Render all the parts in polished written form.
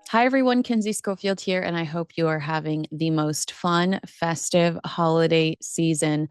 Hi, everyone. Kinsey Schofield here, and I hope you are having the most fun, festive holiday season.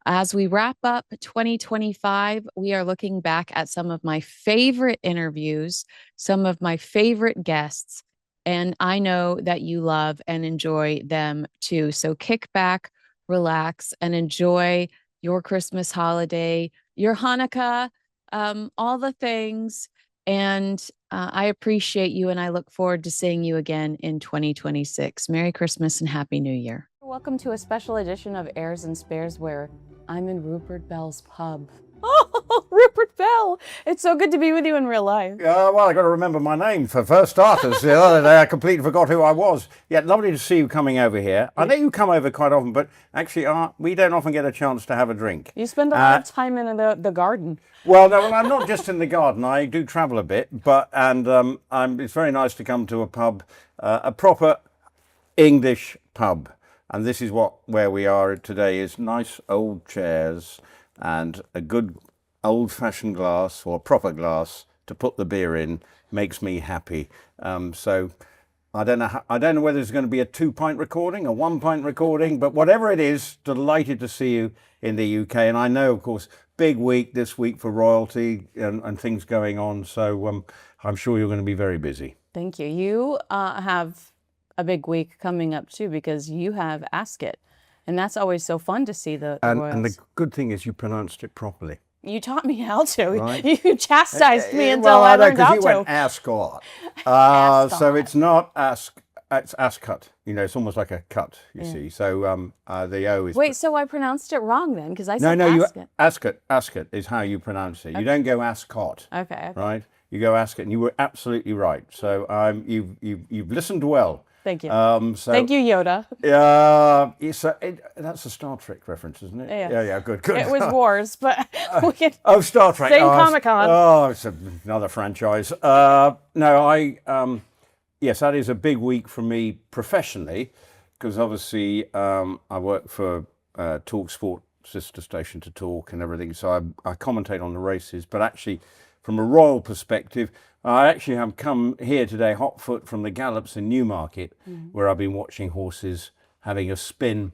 As we wrap up 2025, we are looking back at some of my favorite interviews, some of my favorite guests, and I know that you love and enjoy them too. So kick back, relax, and enjoy your Christmas holiday, your Hanukkah, all the things. And I appreciate you, and I look forward to seeing you again in 2026. Merry Christmas and Happy New Year. Welcome to a special edition of Heirs and Spares, where I'm in Rupert Bell's pub. Oh, Rupert Bell! It's so good to be with you in real life. Well, I got to remember my name for first starters. The other day I completely forgot who I was. Yeah, lovely to see you coming over here. I know you come over quite often, but actually we don't often get a chance to have a drink. You spend a lot of time in the garden. Well, no, I'm not just in the garden. I do travel a bit, it's very nice to come to a pub, a proper English pub. And this is where we are today, is nice old chairs and a good old-fashioned glass or a proper glass to put the beer in. Makes me happy. So I don't know whether it's going to be a 2-pint recording, a 1-pint recording, but whatever it is, delighted to see you in the UK. And I know, of course, big week this week for royalty and things going on. So I'm sure you're going to be very busy. Thank you. You have a big week coming up too, because you have Ask It. And that's always so fun to see the royals. And the good thing is you pronounced it properly. You taught me how to. Right. You chastised me until I learned how to. You went Ascot. So it's not it's Ascot. You know, it's almost like a cut, you see. So the O is... Wait, so I pronounced it wrong then? Because I said Ascot is how you pronounce it. Okay. You don't go Ascot. Okay. Right? You go Ascot, and you were absolutely right. So you've listened well. Thank you. Thank you, Yoda. That's a Star Trek reference, isn't it? Yeah, good. It was Wars, but we can... Star Trek. Same Comic-Con. It's another franchise. Yes, that is a big week for me professionally, because obviously I work for Talk Sport, sister station to Talk and everything, so I commentate on the races, but actually from a royal perspective, I actually have come here today hot foot from the gallops in Newmarket, where I've been watching horses having a spin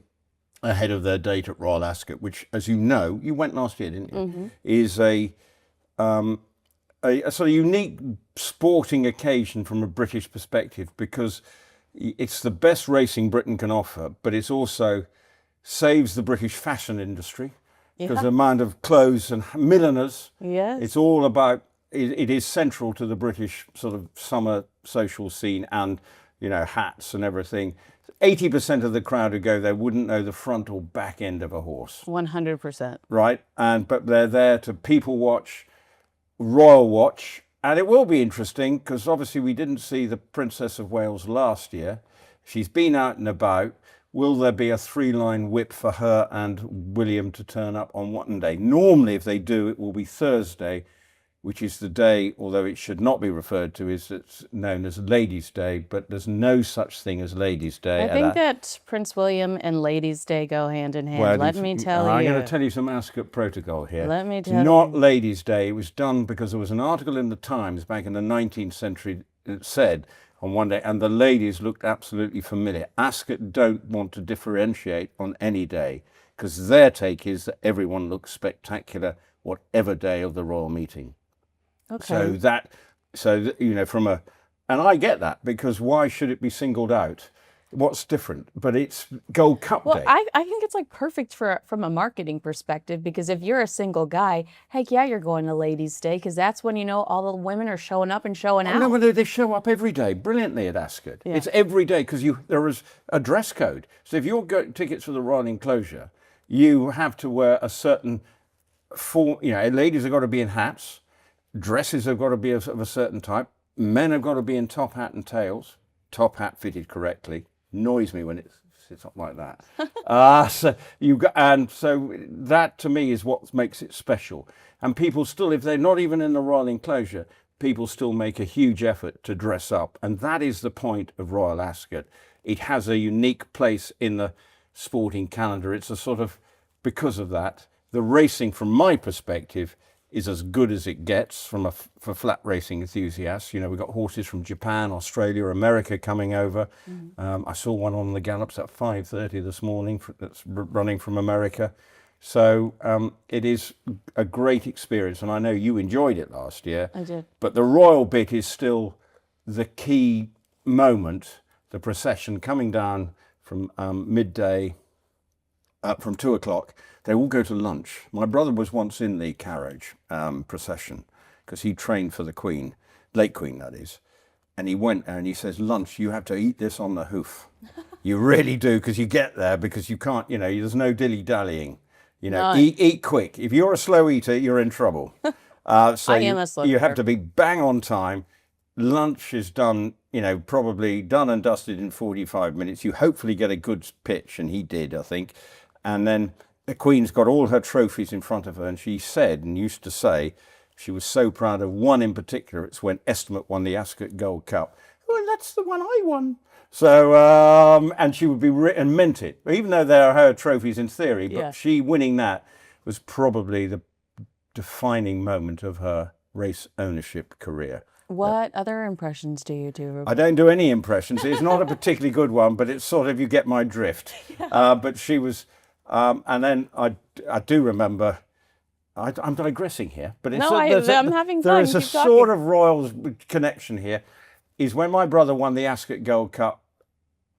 ahead of their date at Royal Ascot, which, as you know, you went last year, didn't you? Is a sort of unique sporting occasion from a British perspective, because it's the best racing Britain can offer, but it's also saves the British fashion industry, because the amount of clothes and milliners, it's all about... It is central to the British sort of summer social scene, and, you know, hats and everything. 80% of the crowd who go there wouldn't know the front or back end of a horse. 100%. Right? But they're there to people watch, royal watch, and it will be interesting, because obviously we didn't see the Princess of Wales last year. She's been out and about. Will there be a 3-line whip for her and William to turn up on one day? Normally, if they do, it will be Thursday, which is the day, although it should not be referred to, is it's known as Ladies' Day, but there's no such thing as Ladies' Day. I think that Prince William and Ladies' Day go hand in hand. Let me tell you. I'm going to tell you some Ascot protocol here. Let me tell you. It's not Ladies' Day. It was done because there was an article in the Times back in the 19th century that said on one day, and the ladies looked absolutely familiar. Ascot don't want to differentiate on any day, because their take is that everyone looks spectacular whatever day of the royal meeting. Okay. So you know, and I get that, because why should it be singled out? What's different? But it's Gold Cup Day. Well, I think it's like perfect from a marketing perspective, because if you're a single guy, heck yeah, you're going to Ladies' Day, because that's when, you know, all the women are showing up and showing out. No, but they show up every day brilliantly at Ascot. Yeah. It's every day, because there is a dress code. So if you're getting tickets for the Royal Enclosure, you have to wear a certain form. You know, ladies have got to be in hats. Dresses have got to be of a certain type. Men have got to be in top hat and tails. Top hat fitted correctly. Annoys me when it sits up like that. So that to me is what makes it special. And people still, if they're not even in the Royal Enclosure, people still make a huge effort to dress up. And that is the point of Royal Ascot. It has a unique place in the sporting calendar. It's a sort of, because of that, the racing, from my perspective, is as good as it gets for flat racing enthusiasts. You know, we've got horses from Japan, Australia, America coming over. I saw one on the gallops at 5:30 this morning that's running from America. So it is a great experience, and I know you enjoyed it last year. I did. But the royal bit is still the key moment, the procession coming down from midday, from 2 o'clock. They all go to lunch. My brother was once in the carriage procession because he trained for the Queen, late Queen that is. And he went there and he says, lunch, you have to eat this on the hoof. You really do, because you get there because you can't, you know, there's no dilly-dallying. You know, eat quick. If you're a slow eater, you're in trouble. So I am a slow you eater. have to be bang on time. Lunch is done, you know, probably done and dusted in 45 minutes. You hopefully get a good pitch, and he did, I think. And then the Queen's got all her trophies in front of her, and she said and used to say she was so proud of one in particular. It's when Estimate won the Ascot Gold Cup. Well, that's the one I won. So, and she would be and meant it, even though they are her trophies in theory, but she winning that was probably the defining moment of her race ownership career. What other impressions do you do, Rupert? I don't do any impressions. It's not a particularly good one, but it's sort of, you get my drift. But she was, and then I do remember, I'm digressing here, but it's I'm having fun. There is a sort of royal connection here. Is when my brother won the Ascot Gold Cup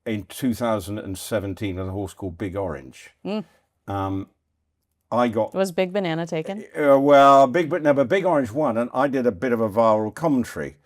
in 2017 with a horse called Big Orange. Was Big Banana taken? But Big Orange won, and I did a bit of a viral commentary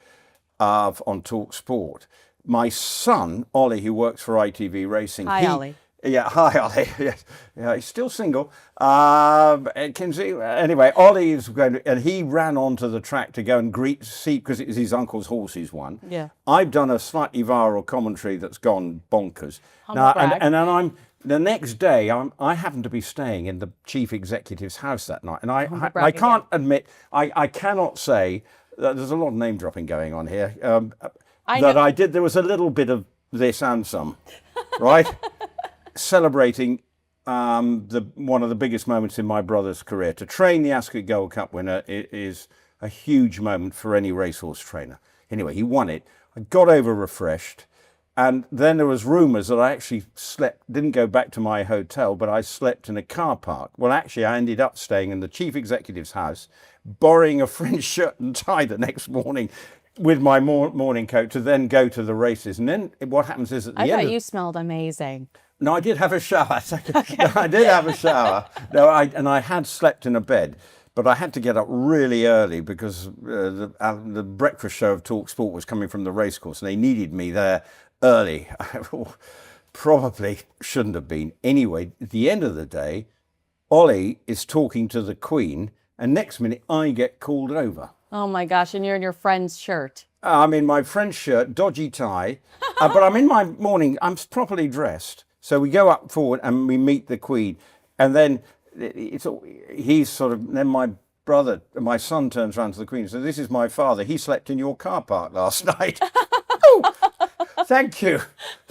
on Talk Sport. My son, Ollie, who works for ITV Racing. Hi, Ollie. Yeah, hi, Ollie. Yes, yeah, he's still single. Kinsey. Anyway, Ollie is going to, and he ran onto the track to go and see, because it was his uncle's horses won. Yeah. I've done a slightly viral commentary that's gone bonkers. And then the next day, I happened to be staying in the chief executive's house that night, and I can't admit, I cannot say that there's a lot of name dropping going on here. There was a little bit of this and some, right? Celebrating one of the biggest moments in my brother's career. To train the Ascot Gold Cup winner is a huge moment for any racehorse trainer. Anyway, he won it. I got over refreshed, and then there was rumours that I actually didn't go back to my hotel, but I slept in a car park. Well, actually, I ended up staying in the chief executive's house, borrowing a French shirt and tie the next morning with my morning coat to then go to the races. And then what happens is at the end... I thought you smelled amazing. No, I did have a shower. Okay. No, I did have a shower. No, I had slept in a bed, but I had to get up really early because the breakfast show of Talk Sport was coming from the racecourse, and they needed me there early. Probably shouldn't have been. Anyway, at the end of the day, Ollie is talking to the Queen, and next minute I get called over. Oh my gosh, and you're in your friend's shirt. I'm in my French shirt, dodgy tie, but I'm in my morning, I'm properly dressed. So we go up forward and we meet the Queen, and then then my son turns around to the Queen and says, "This is my father. He slept in your car park last night." Oh, thank you.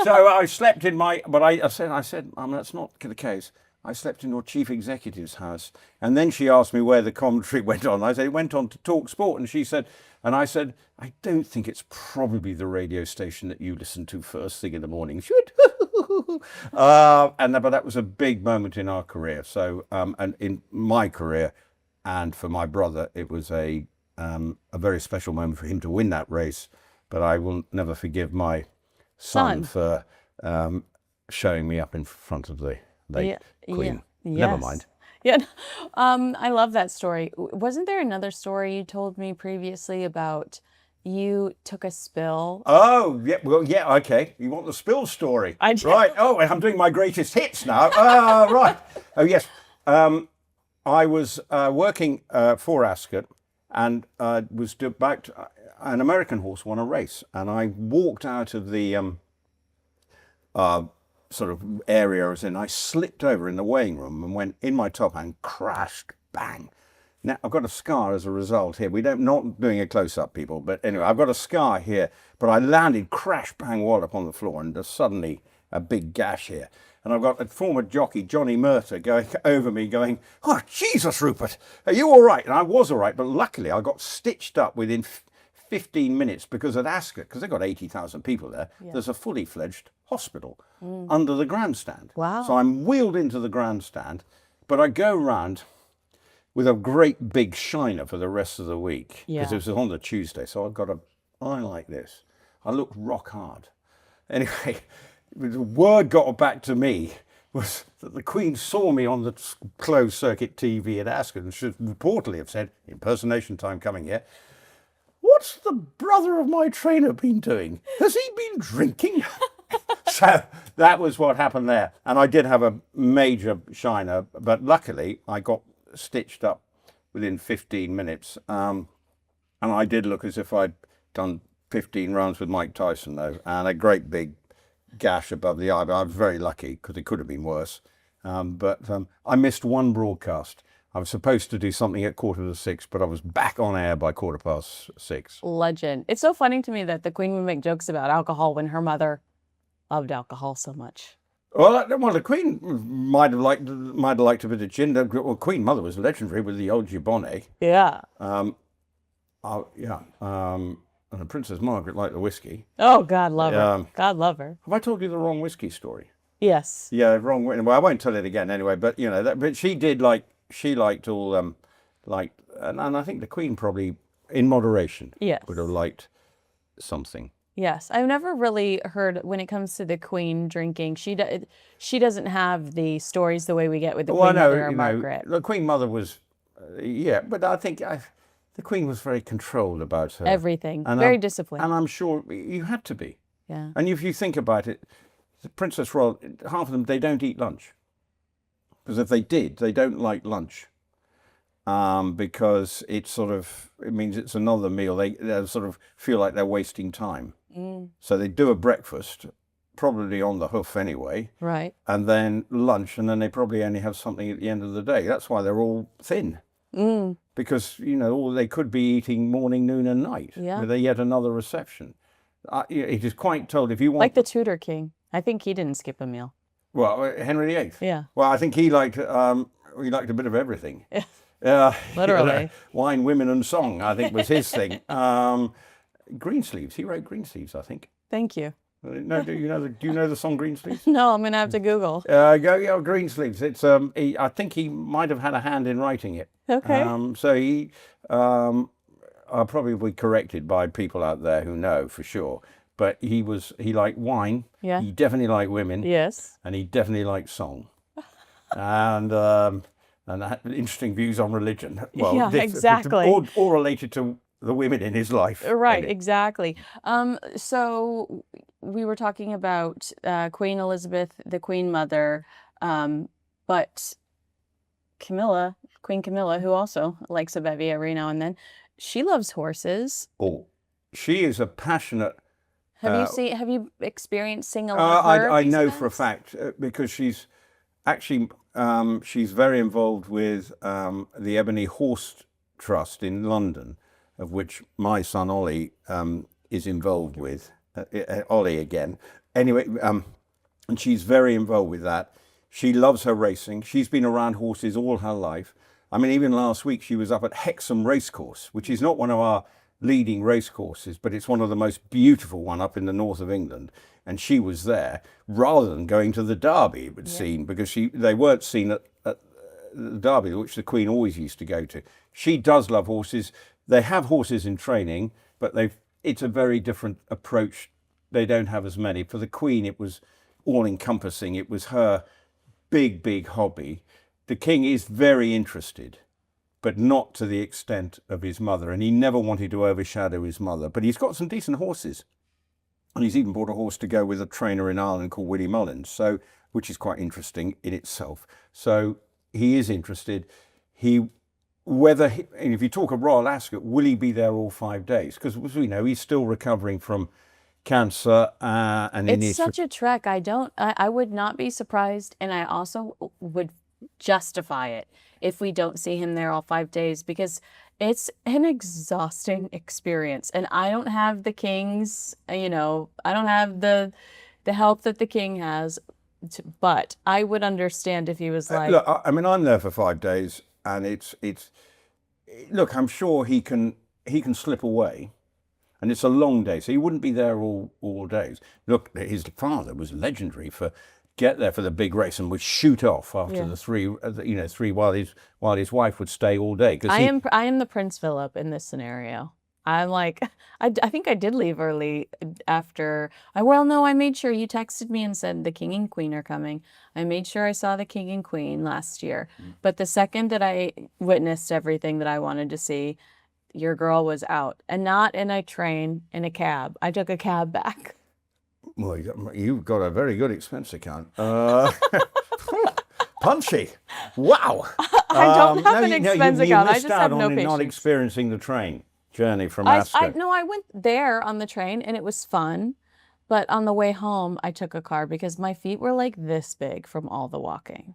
So I slept in I said, that's not the case. I slept in your chief executive's house. And then she asked me where the commentary went on. I said, it went on to Talk Sport. And I said, I don't think it's probably the radio station that you listen to first thing in the morning. But that was a big moment in our career. So, and in my career, and for my brother, it was a very special moment for him to win that race. But I will never forgive my son for showing me up in front of the late Queen. Yeah. Never mind. Yeah, I love that story. Wasn't there another story you told me previously about you took a spill? Oh, yeah. Well, yeah. Okay. You want the spill story? I do. Right. Oh, I'm doing my greatest hits now. Oh, right. Oh, yes. I was working for Ascot, and was about an American horse won a race, and I walked out of the sort of area I was in. I slipped over in the weighing room and went in my top and crashed, bang. Now I've got a scar as a result here. Not doing a close-up, people, but anyway, I've got a scar here. But I landed, crash, bang, wallop on the floor, and just suddenly a big gash here. And I've got a former jockey, Johnny Murter, going over me going, "Oh, Jesus, Rupert, are you all right?" And I was all right, but luckily I got stitched up within 15 minutes because at Ascot, because they've got 80,000 people there, there's a fully fledged hospital under the grandstand. Wow. So I'm wheeled into the grandstand, but I go round with a great big shiner for the rest of the week because it was on the Tuesday. So I've got an eye like this. I looked rock hard. Anyway, the word got back to me was that the Queen saw me on the closed circuit TV at Ascot and should reportedly have said, impersonation time coming here, "What's the brother of my trainer been doing? Has he been drinking?" So that was what happened there. And I did have a major shiner, but luckily I got stitched up within 15 minutes. And I did look as if I'd done 15 rounds with Mike Tyson, though, and a great big gash above the eye. But I was very lucky because it could have been worse. But I missed one broadcast. I was supposed to do something at 6:15, but I was back on air by 6:15. Legend. It's so funny to me that the Queen would make jokes about alcohol when her mother loved alcohol so much. Well, the Queen might have liked a bit of gin. Well, Queen Mother was legendary with the old Gibbonnet. Yeah. And the Princess Margaret liked the whiskey. Oh, God love her. God love her. Have I told you the wrong whiskey story? Yes. Yeah, wrong. Well, I won't tell it again anyway. But you know, but she did like. She liked all and I think the Queen probably, in moderation, would have liked something. Yes, I've never really heard when it comes to the Queen drinking. She doesn't have the stories the way we get with the Queen Mother or Margaret. The Queen Mother was, but I think the Queen was very controlled about her Everything, very disciplined. And I'm sure you had to be. Yeah. And if you think about it, the Princess Royal, half of them, they don't eat lunch. Because if they did, they don't like lunch. Because it means it's another meal. They sort of feel like they're wasting time. So they do a breakfast, probably on the hoof anyway. Right. And then lunch, and then they probably only have something at the end of the day. That's why they're all thin. Because, they could be eating morning, noon and night. Yeah. With yet another reception. It is quite told, if you want... Like the Tudor King. I think he didn't skip a meal. Well, Henry VIII. Yeah. Well, I think he liked a bit of everything. Literally. Wine, women and song, I think, was his thing. Greensleeves. He wrote Greensleeves, I think. Thank you. No, do you know the song Greensleeves? No, I'm gonna have to Google. Greensleeves. It's I think he might have had a hand in writing it. Okay. So he I'll probably be corrected by people out there who know for sure. But he liked wine. Yeah. He definitely liked women. Yes. And he definitely liked song. and had interesting views on religion. Well, yeah, exactly. All related to the women in his life. Right, exactly. So we were talking about Queen Elizabeth, the Queen Mother, but Queen Camilla, who also likes a bevy every now and then, she loves horses. Oh, she is a passionate... Have you experienced seeing a lot of her? I know for a fact because she's actually she's very involved with the Ebony Horse Trust in London, of which my son Ollie is involved with. Ollie again. Anyway, and she's very involved with that. She loves her racing. She's been around horses all her life. I mean, even last week she was up at Hexham Racecourse, which is not one of our leading race courses, but it's one of the most beautiful one up in the north of England. And she was there rather than going to the Derby, it would seem, because they weren't seen at the Derby, which the Queen always used to go to. She does love horses. They have horses in training, but it's a very different approach. They don't have as many. For the Queen, it was all encompassing. It was her big, big hobby. The King is very interested, but not to the extent of his mother. And he never wanted to overshadow his mother. But he's got some decent horses. And he's even bought a horse to go with a trainer in Ireland called Willie Mullins, which is quite interesting in itself. So he is interested. And if you talk of Royal Ascot, will he be there all 5 days? Because as we know, he's still recovering from cancer. It's such a trek. I would not be surprised. And I also would justify it if we don't see him there all 5 days, because it's an exhausting experience. And I don't have the King's, I don't have the the help that the king has. But I would understand if he was like, look, I mean, I'm there for 5 days, and it's look, I'm sure he can slip away, and it's a long day, so he wouldn't be there all days. Look, his father was legendary for get there for the big race and would shoot off after the three while his wife would stay all day. I am the Prince Philip in this scenario. I'm like, I think I did leave early after. No, I made sure you texted me and said the king and queen are coming. I made sure I saw the king and queen last year. But the second that I witnessed everything that I wanted to see, your girl was out, and not in a train, in a cab. I took a cab back. Well, you've got a very good expense account. Punchy. Wow. I don't have an expense account. I just have no patience. Not experiencing the train journey from Ascot. I went there on the train and it was fun, but on the way home I took a car because my feet were like this big from all the walking.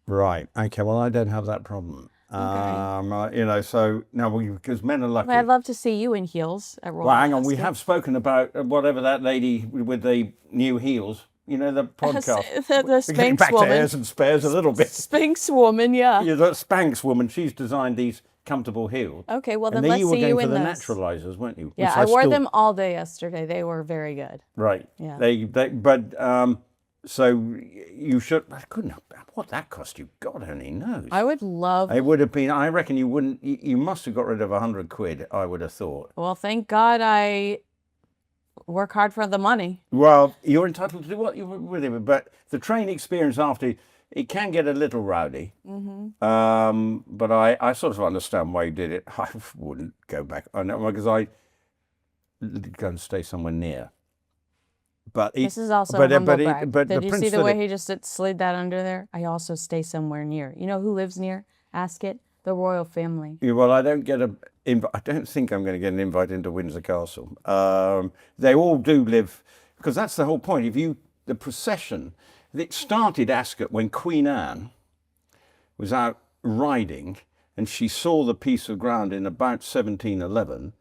Right. Okay. Well, I don't have that problem. Okay. So now because men are lucky. I'd love to see you in heels at Royal. Well, hang on. We have spoken about whatever that lady with the new heels. You know, the podcast. the Spanx back woman. To Heirs and Spares a little bit. Spanx woman, yeah. Yeah, the Spanx woman. She's designed these comfortable heels. Okay, well then let's see you in those. You were going for the naturalizers, weren't you? Yeah, I wore them all day yesterday. They were very good. Right. Yeah. So you should. I couldn't. What that cost you? God only knows. I would love. It would have been. I reckon you wouldn't. You must have got rid of £100. I would have thought. Well, thank God I work hard for the money. Well, you're entitled to do what you with it, but the train experience after it can get a little rowdy. But I sort of understand why you did it. I wouldn't go back. I know because I go and stay somewhere near. But this is also a humble brag. Did you see the way he just slid that under there? I also stay somewhere near. You know who lives near Ascot? The royal family. Yeah, well, I don't think I'm going to get an invite into Windsor Castle. They all do live, because that's the whole point. The procession, it started Ascot when Queen Anne was out riding, and she saw the piece of ground in about 1711,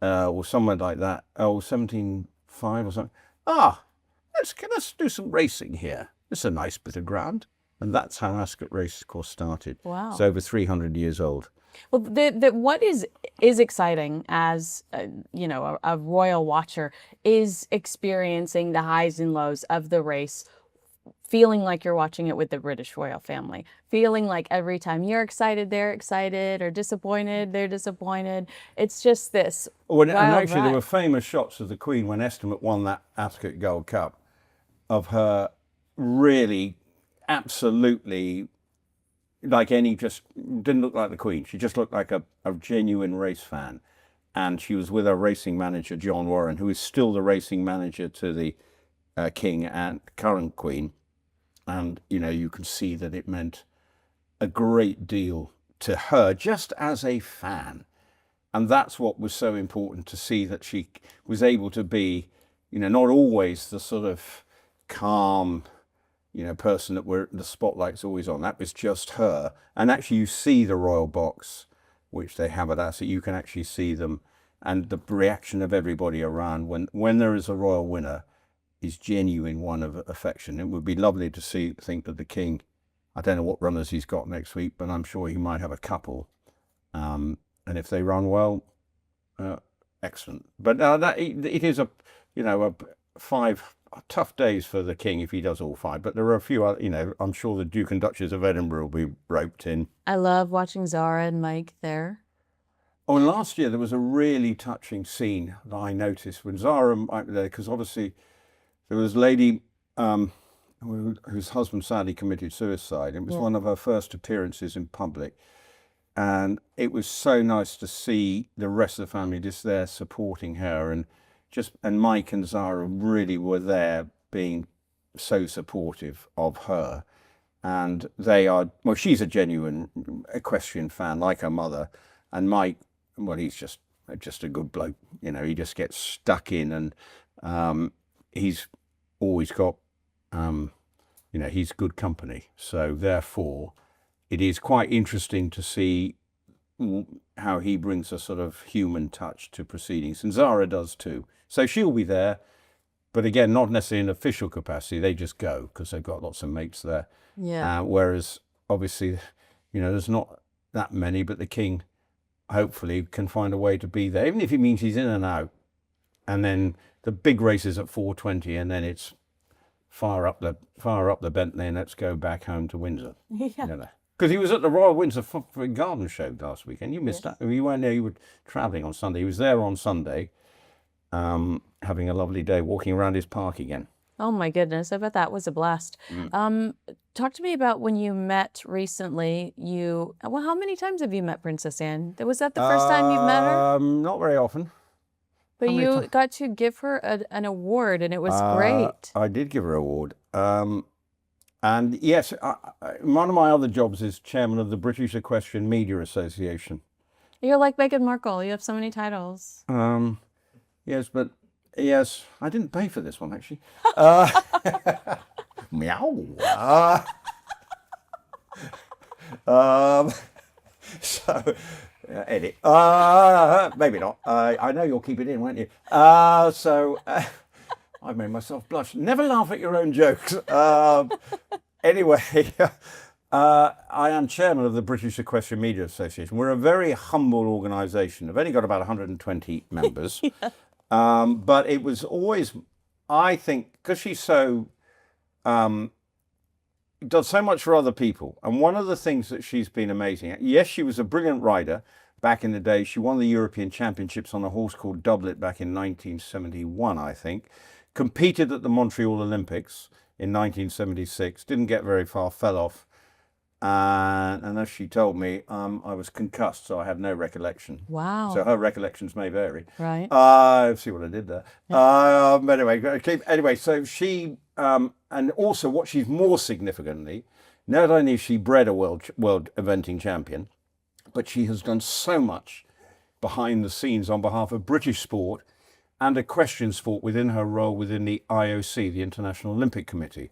or somewhere like that, 1705 or something. Let's do some racing here. It's a nice bit of ground. And that's how Ascot Race Course started. Wow. It's over 300 years old. Well, what is exciting as, a royal watcher is experiencing the highs and lows of the race, feeling like you're watching it with the British royal family, feeling like every time you're excited, they're excited, or disappointed, they're disappointed. It's just this. Well, and actually, there were famous shots of the Queen when Estimate won that Ascot Gold Cup, of her really absolutely just didn't look like the Queen. She just looked like a genuine race fan. And she was with her racing manager, John Warren, who is still the racing manager to the King and current Queen. And, you can see that it meant a great deal to her just as a fan. And that's what was so important, to see that she was able to be, not always the sort of calm, person that the spotlight's always on. That was just her. And actually you see the royal box, which they have at Ascot, you can actually see them, and the reaction of everybody around when there is a royal winner is genuine one of affection. It would be lovely to think that the King, I don't know what runners he's got next week, but I'm sure he might have a couple. And if they run well, excellent. But it is a 5 tough days for the King if he does all 5. But there are a few other, I'm sure the Duke and Duchess of Edinburgh will be roped in. I love watching Zara and Mike there. Oh, and last year there was a really touching scene that I noticed when Zara and Mike were there, because obviously there was a lady whose husband sadly committed suicide. It was one of her first appearances in public. And it was so nice to see the rest of the family just there supporting her. And Mike and Zara really were there being so supportive of her. And she's a genuine equestrian fan, like her mother. And Mike, well, he's just a good bloke. He just gets stuck in, and he's always got, he's good company. So therefore, it is quite interesting to see how he brings a sort of human touch to proceedings. And Zara does too. So she'll be there. but again, not necessarily in official capacity. They just go because they've got lots of mates there. Yeah. Whereas obviously, there's not that many, but the king hopefully can find a way to be there, even if it means he's in and out. And then the big races at 4:20, and then it's fire up the Bentley, and let's go back home to Windsor. Yeah. Because he was at the Royal Windsor Garden Show last weekend. You missed that. You weren't there. You were travelling on Sunday. He was there on Sunday, having a lovely day, walking around his park again. Oh my goodness, I bet that was a blast. Talk to me about when you met recently. Well, how many times have you met Princess Anne? Was that the first time you've met her? Not very often. But you got to give her an award, and it was great. I did give her an award. And yes, one of my other jobs is chairman of the British Equestrian Media Association. You're like Meghan Markle. You have so many titles. Yes, but yes, I didn't pay for this one, actually. Meow. So, edit. Maybe not. I know you'll keep it in, won't you? I've made myself blush. Never laugh at your own jokes. Anyway, I am chairman of the British Equestrian Media Association. We're a very humble organisation. I've only got about 120 members. Yeah. But it was always, I think, because she's so, does so much for other people. And one of the things that she's been amazing at, yes, she was a brilliant rider back in the day. She won the European Championships on a horse called Doublet back in 1971, I think. Competed at the Montreal Olympics in 1976, didn't get very far, fell off. And as she told me, I was concussed, so I have no recollection. Wow. So her recollections may vary. Right. See what I did there. Anyway, so she, and also what she's more significantly, not only is she bred a world eventing champion, but she has done so much behind the scenes on behalf of British sport and equestrian sport within her role within the IOC, the International Olympic Committee.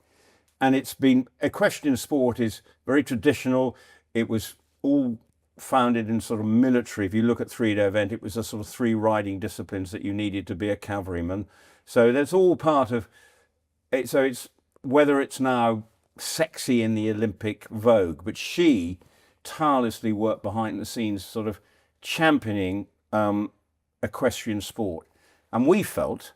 And it's been, equestrian sport is very traditional. It was all founded in sort of military. If you look at three-day event, it was a sort of 3 riding disciplines that you needed to be a cavalryman. So that's all part of it. So it's, whether it's now sexy in the Olympic vogue, but she tirelessly worked behind the scenes, sort of championing equestrian sport. And we felt,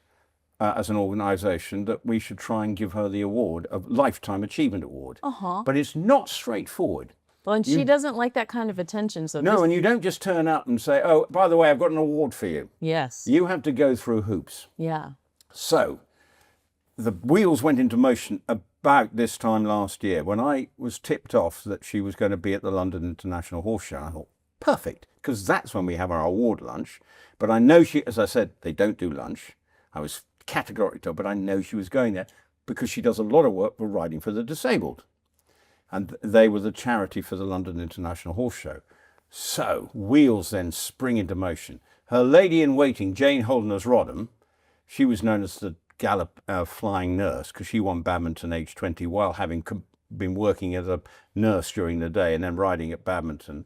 as an organisation, that we should try and give her the award, a Lifetime Achievement Award. But it's not straightforward. Well, and she doesn't like that kind of attention. So no, and you don't just turn up and say, oh, by the way, I've got an award for you. Yes. You have to go through hoops. Yeah. So the wheels went into motion about this time last year when I was tipped off that she was going to be at the London International Horse Show. I thought, perfect, because that's when we have our award lunch. But I know she, as I said, they don't do lunch. I was categorical, but I know she was going there because she does a lot of work for Riding for the Disabled. And they were the charity for the London International Horse Show. So wheels then spring into motion. Her lady-in-waiting, Jane Holderness-Rodham, she was known as the Gallop flying nurse because she won Badminton age 20 while having been working as a nurse during the day and then riding at Badminton.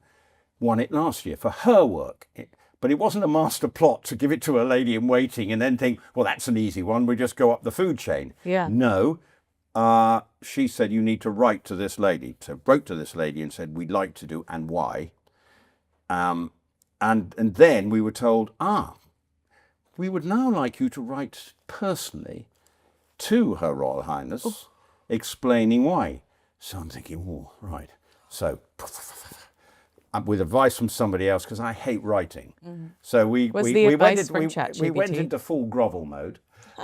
Won it last year for her work. But it wasn't a master plot to give it to a lady in waiting and then think, well, that's an easy one. We just go up the food chain. Yeah. No. She said, you need to write to this lady. So wrote to this lady and said, we'd like to do and why. And then we were told, we would now like you to write personally to Her Royal Highness, explaining why. So I'm thinking, oh, right. So with advice from somebody else, because I hate writing. Mm-hmm. So we went into full grovel mode.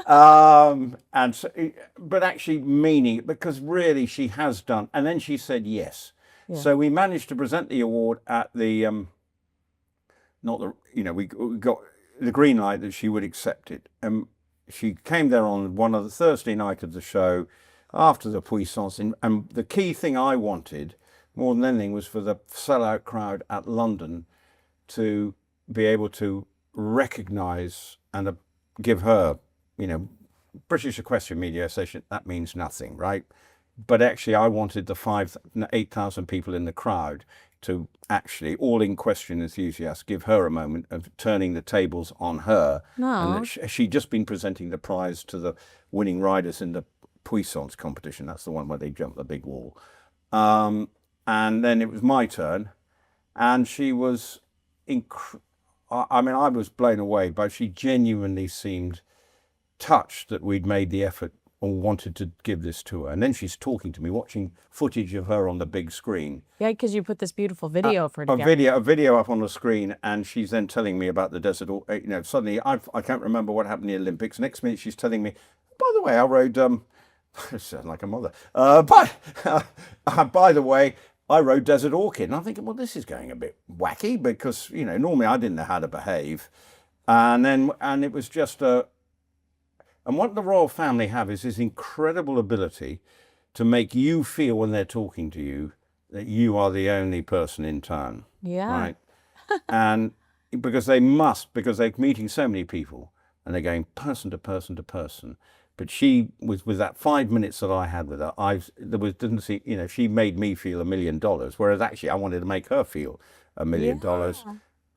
And so, but actually meaning it, because really she has done, and then she said yes. Yeah. So we managed to present the award at the, we got the green light that she would accept it. She came there on one of the Thursday night of the show after the Puissance, and the key thing I wanted more than anything was for the sellout crowd at London to be able to recognise and give her, British Equestrian Media Association, that means nothing, right? But actually I wanted the 8,000 people in the crowd to actually, all in question enthusiasts, give her a moment of turning the tables on her. No. And she'd just been presenting the prize to the winning riders in the puissance competition. That's the one where they jump the big wall. And then it was my turn, and she was I mean, I was blown away, but she genuinely seemed touched that we'd made the effort or wanted to give this to her. And then she's talking to me, watching footage of her on the big screen. Yeah, because you put this beautiful video of her together. A video up on the screen, and she's then telling me about the desert. You know, suddenly I can't remember what happened in the Olympics. Next minute she's telling me, by the way, I rode, sound like a mother. By the way, I rode Desert Orchid. And I'm thinking, well, this is going a bit wacky, because, you know, normally I didn't know how to behave. And it was just and what the royal family have is this incredible ability to make you feel, when they're talking to you, that you are the only person in town. Yeah. Right? And because they're meeting so many people, and they're going person to person to person. But she was, with that 5 minutes that I had with her, she made me feel $1 million, whereas actually I wanted to make her feel $1 million. Yeah.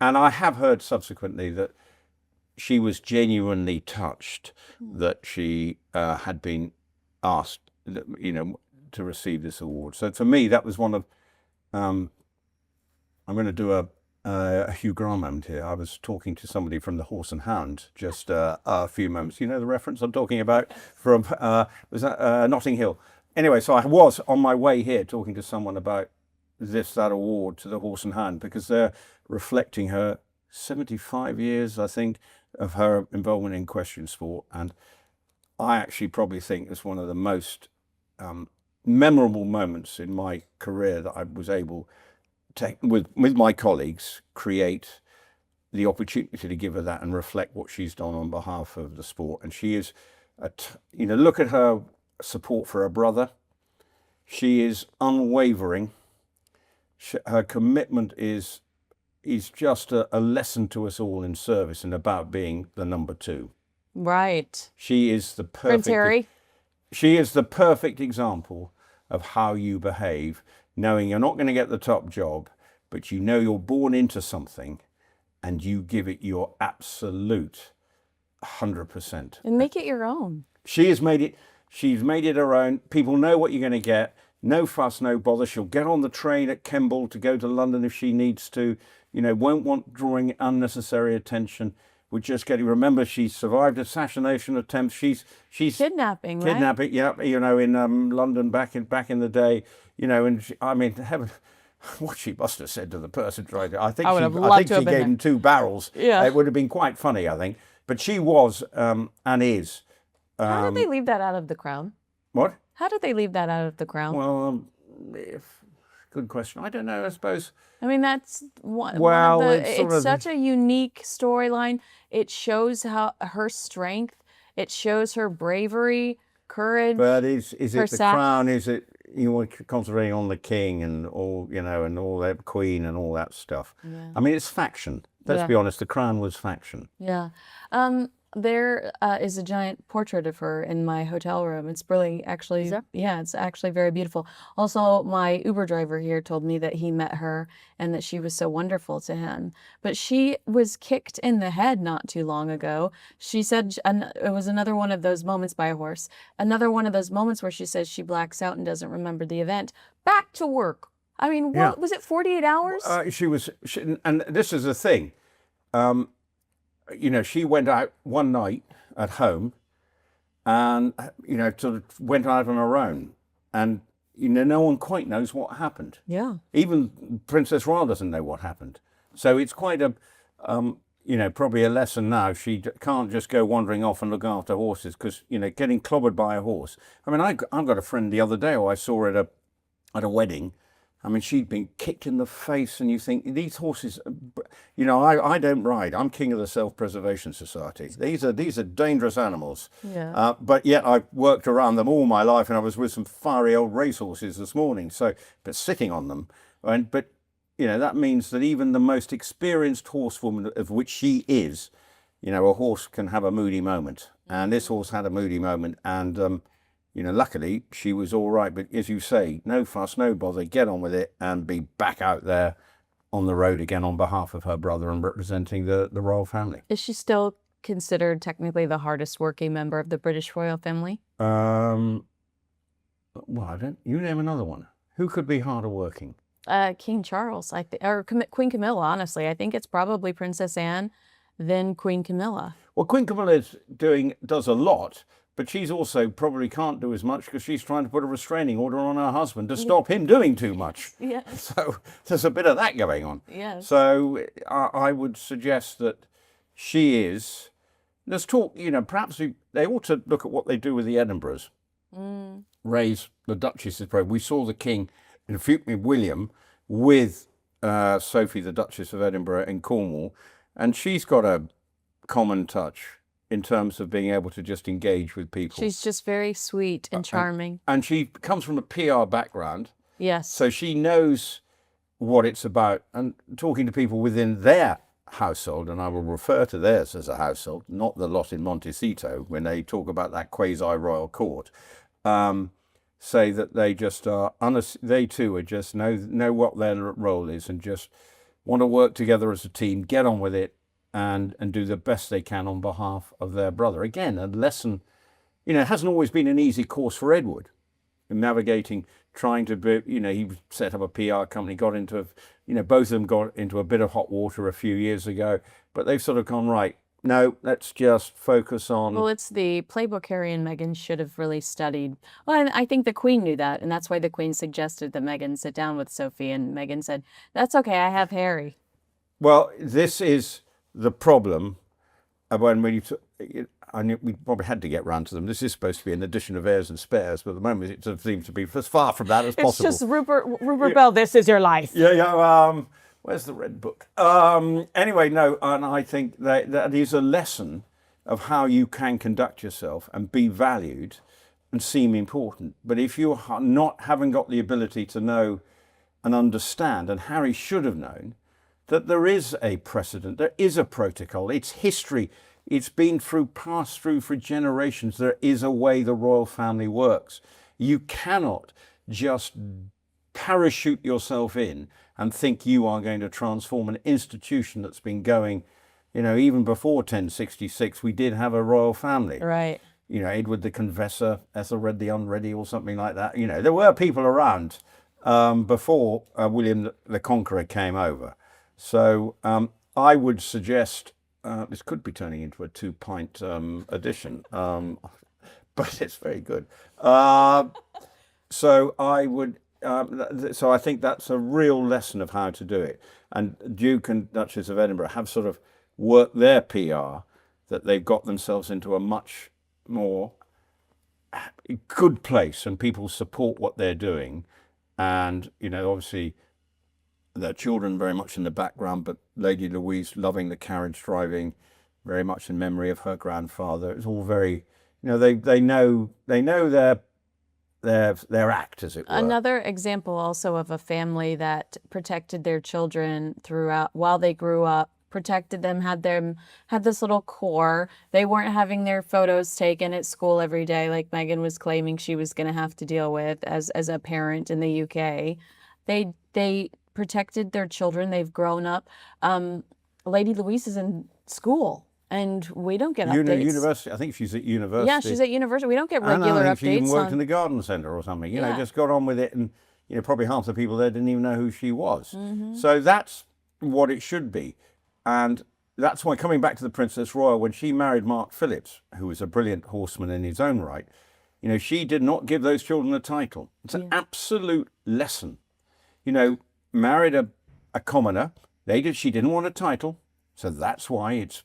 And I have heard subsequently that she was genuinely touched that she had been asked, to receive this award. So for me, that was one of, I'm going to do a Hugh Grant moment here. I was talking to somebody from the Horse and Hound just a few moments. You know the reference I'm talking about from, was that Notting Hill? Anyway, so I was on my way here talking to someone about that award to the Horse and Hound, because they're reflecting her 75 years, I think, of her involvement in equestrian sport. And I actually probably think it's one of the most memorable moments in my career that I was able to, with my colleagues, create the opportunity to give her that and reflect what she's done on behalf of the sport. And she is, look at her support for her brother. She is unwavering. Her commitment is just a lesson to us all in service and about being the number two. Right. She is the perfect. Prince Harry. She is the perfect example of how you behave, knowing you're not going to get the top job, but you know you're born into something, and you give it your absolute 100%. And make it your own. She has made it. She's made it her own. People know what you're going to get. No fuss, no bother. She'll get on the train at Kemble to go to London if she needs to. Won't want drawing unnecessary attention. We're just getting. Remember, she survived assassination attempts. She's kidnapping, right? Kidnapping, yeah. In London back in the day. Heaven, what she must have said to the person trying to. I think she gave him 2 barrels. Yeah, it would have been quite funny, I think. But she was and is. How did they leave that out of the Crown? What? How did they leave that out of the Crown? Well, good question. I don't know, I suppose. I mean, that's it's such a unique storyline. It shows her strength. It shows her bravery, courage. But is it the Crown? Is it concentrating on the king and all, and all that queen and all that stuff? Yeah. I mean, it's faction. Let's be honest. The Crown was faction. Yeah. There is a giant portrait of her in my hotel room. It's really actually, yeah, it's actually very beautiful. Also, my Uber driver here told me that he met her and that she was so wonderful to him. But she was kicked in the head not too long ago. She said it was another one of those moments by a horse. Another one of those moments where she says she blacks out and doesn't remember the event. Back to work. I mean, what was it, 48 hours? And this is the thing. She went out one night at home and, sort of went out on her own. And, no one quite knows what happened. Yeah. Even Princess Royal doesn't know what happened. So it's quite probably a lesson now. She can't just go wandering off and look after horses because, getting clobbered by a horse. I mean, I've got a friend the other day who I saw at a wedding. I mean, she'd been kicked in the face, and you think, these horses, I don't ride. I'm king of the Self-Preservation Society. These are dangerous animals. Yeah. But yet I've worked around them all my life, and I was with some fiery old racehorses this morning, but sitting on them. But that means that even the most experienced horsewoman, of which she is, a horse can have a moody moment. And this horse had a moody moment, and, luckily she was all right. But as you say, no fuss, no bother, get on with it and be back out there on the road again on behalf of her brother and representing the royal family. Is she still considered technically the hardest working member of the British royal family? Well, you name another one. Who could be harder working? King Charles, or Queen Camilla, honestly. I think it's probably Princess Anne, then Queen Camilla. Well, Queen Camilla does a lot, but she's also probably can't do as much because she's trying to put a restraining order on her husband to stop him doing too much. Yes. So there's a bit of that going on. Yes. So I would suggest that she is. Let's talk, perhaps they ought to look at what they do with the Edinburghs. Raise the Duchess's probe. We saw the King in William with Sophie, the Duchess of Edinburgh in Cornwall, and she's got a common touch in terms of being able to just engage with people. She's just very sweet and charming. And she comes from a PR background. Yes. So she knows what it's about, and talking to people within their household, and I will refer to theirs as a household, not the lot in Montecito when they talk about that quasi-royal court, say that they just are, they too are just know what their role is and just want to work together as a team, get on with it, and do the best they can on behalf of their brother. Again, a lesson, it hasn't always been an easy course for Edward in navigating, trying to be, he set up a PR company, both of them got into a bit of hot water a few years ago, but they've sort of gone, right, no, let's just focus on... Well, it's the playbook Harry and Meghan should have really studied. Well, and I think the Queen knew that, and that's why the Queen suggested that Meghan sit down with Sophie, and Meghan said, that's okay, I have Harry. Well, this is the problem when we probably had to get round to them. This is supposed to be an edition of Heirs and Spares, but at the moment it sort of seems to be as far from that as possible. It's just Rupert Bell, this is your life. Yeah. Where's the red book? Anyway, no, and I think that is a lesson of how you can conduct yourself and be valued and seem important. But if you are haven't got the ability to know and understand, and Harry should have known, that there is a precedent, there is a protocol, it's history, it's been passed through for generations. There is a way the royal family works. You cannot just parachute yourself in and think you are going to transform an institution that's been going, even before 1066, we did have a royal family. Right. Edward the Confessor, Ethelred the Unready, or something like that. There were people around before William the Conqueror came over. So I would suggest, this could be turning into a 2-pint edition, but it's very good. So I would, so I think that's a real lesson of how to do it. And Duke and Duchess of Edinburgh have sort of worked their PR, that they've got themselves into a much more good place and people support what they're doing. And, obviously, their children very much in the background, but Lady Louise loving the carriage driving, very much in memory of her grandfather. It's all very, they know their act, as it were. Another example also of a family that protected their children while they grew up, protected them, had this little core. They weren't having their photos taken at school every day like Meghan was claiming she was going to have to deal with as a parent in the UK. They protected their children. They've grown up. Lady Louise is in school, and we don't get updates. University. I think she's at university. Yeah, she's at university. We don't get regular I updates. She even worked in the garden centre or something. Just got on with it, and probably half the people there didn't even know who she was. Mm-hmm. So that's what it should be, and that's why, coming back to the Princess Royal, when she married Mark Phillips, who was a brilliant horseman in his own right, she did not give those children a title. It's an absolute lesson. Married a commoner. She didn't want a title, so that's why it's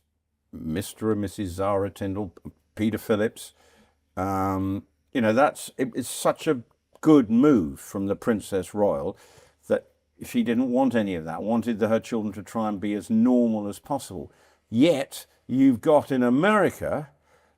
Mr. and Mrs. Zara Tyndall, Peter Phillips. It's such a good move from the Princess Royal that she didn't want any of that. Wanted her children to try and be as normal as possible. Yet you've got in America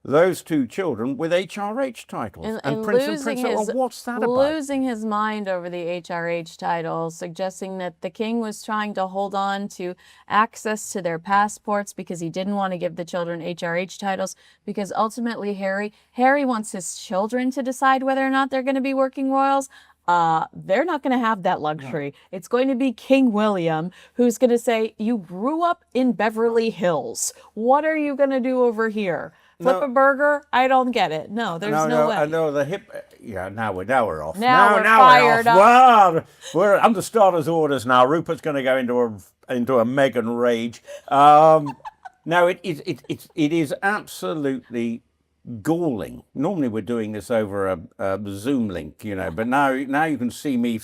those two children with HRH titles. And Prince and Princess, well, what's that about? Losing his mind over the HRH titles, suggesting that the king was trying to hold on to access to their passports because he didn't want to give the children HRH titles, because ultimately Harry wants his children to decide whether or not they're going to be working royals. They're not going to have that luxury. No. It's going to be King William who's going to say, you grew up in Beverly Hills. What are you going to do over here? Flip a burger? I don't get it. No, there's no way. I know the hip. Yeah, now we're off. Now we're fired up. Well, we're under starters' orders now. Rupert's going to go into a Meghan rage. No, it is absolutely galling. Normally we're doing this over a Zoom link, but now you can see me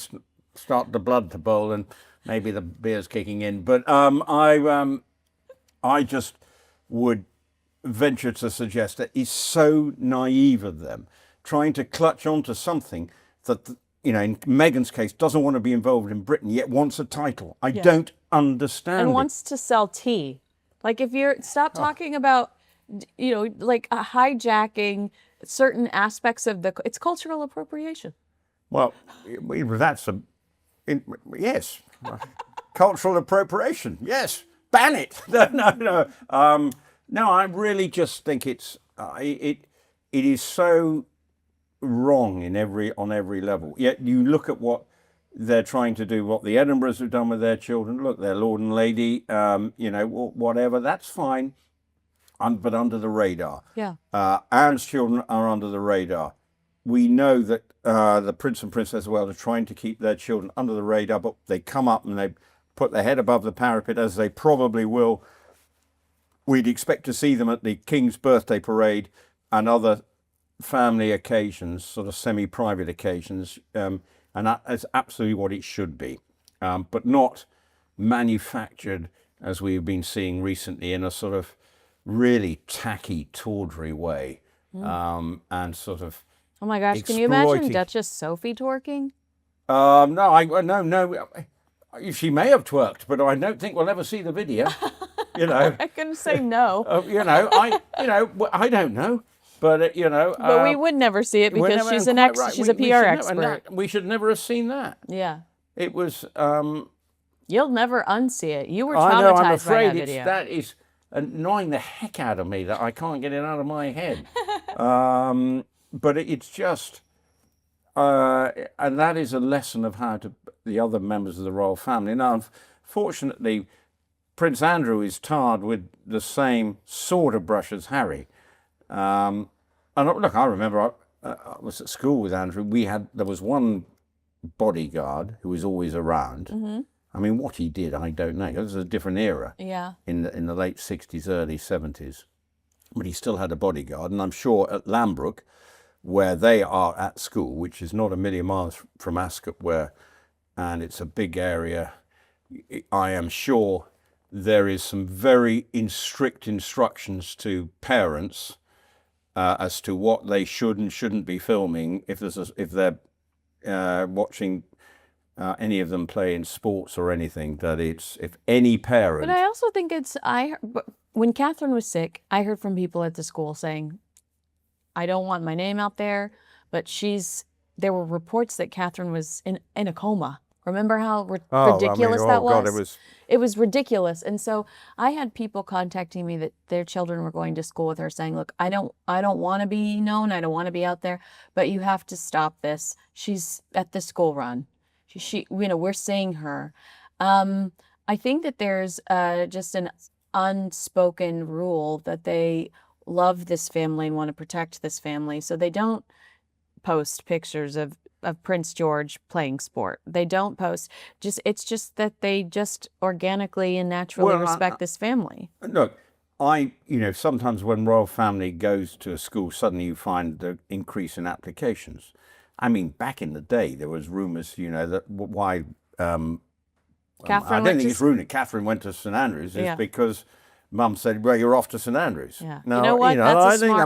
start the blood to boil and maybe the beer's kicking in. But I just would venture to suggest that it's so naive of them trying to clutch onto something that, in Meghan's case, doesn't want to be involved in Britain, yet wants a title. I don't understand and wants to sell tea. Like, if you're, stop talking about, like hijacking certain aspects of it's cultural appropriation. Well, that's yes. Cultural appropriation, yes. Ban it. No, I really just think it is so wrong on every level. Yet you look at what they're trying to do, what the Edinburghs have done with their children. Look, their Lord and Lady, whatever, that's fine, but under the radar. Yeah. Anne's children are under the radar. We know that the Prince and Princess of Wales are trying to keep their children under the radar, but they come up and they put their head above the parapet, as they probably will. We'd expect to see them at the King's birthday parade and other family occasions, sort of semi-private occasions, and that is absolutely what it should be, but not manufactured, as we've been seeing recently, in a sort of really tacky, tawdry way, and sort of. Oh my gosh! Can you imagine Duchess Sophie twerking? No. She may have twerked, but I don't think we'll ever see the video. I couldn't say no. I don't know, but But we would never see it because she's an she's a PR expert. We should never have seen that. Yeah. It was. You'll never unsee it. You were traumatized I know. I'm afraid by that video. That is annoying the heck out of me that I can't get it out of my head. But it's just, and that is a lesson of how the other members of the royal family. Now, unfortunately, Prince Andrew is tarred with the same sort of brush as Harry. And look, I remember I was at school with Andrew. There was one bodyguard who was always around. Mm-hmm. I mean, what he did, I don't know. It was a different era. Yeah. In the late 60s, early 70s. But he still had a bodyguard. And I'm sure at Lambrook, where they are at school, which is not a million miles from Ascot, and it's a big area, I am sure there is some very strict instructions to parents as to what they should and shouldn't be filming if they're watching any of them play in sports or anything. That if any parent. But I also think when Catherine was sick, I heard from people at the school saying, I don't want my name out there, but there were reports that Catherine was in a coma. Remember how ridiculous that was? God, it was ridiculous. And so I had people contacting me that their children were going to school with her saying, look, I don't want to be known. I don't want to be out there, but you have to stop this. She's at the school run. We're seeing her. I think that there's just an unspoken rule that they love this family and want to protect this family. So they don't post pictures of Prince George playing sport. They don't post. It's just that they just organically and naturally respect this family. Look, sometimes when royal family goes to a school, suddenly you find the increase in applications. I mean, back in the day, there was rumours, that why. I don't think it's rumored Catherine went to St Andrews is because Mum said, "Well, you're off to St Andrews." Yeah. Now, you know what? I think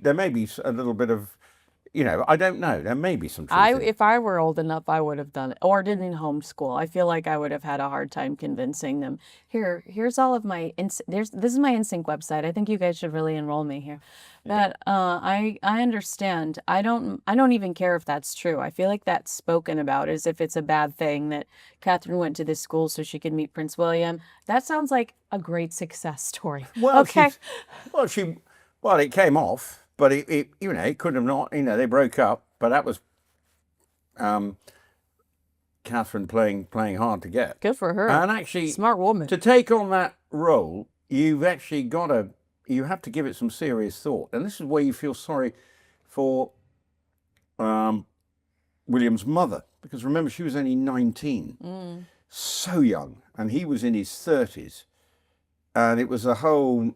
there may be a little bit of, you know, I don't know. There may be some truth in it. If I were old enough, I would have done it, or didn't homeschool. I feel like I would have had a hard time convincing them. Here's all of my this is my NSYNC website. I think you guys should really enroll me here. But I understand. I don't even care if that's true. I feel like that's spoken about as if it's a bad thing that Catherine went to this school so she could meet Prince William. That sounds like a great success story. Well, okay. Well, it came off. But it you know, it could have not, you know, they broke up, but that was Catherine playing hard to get. Good for her. And actually, smart woman. To take on that role, you have to give it some serious thought. And this is where you feel sorry for William's mother, because remember, she was only 19, so young, and he was in his 30s, and it was a whole,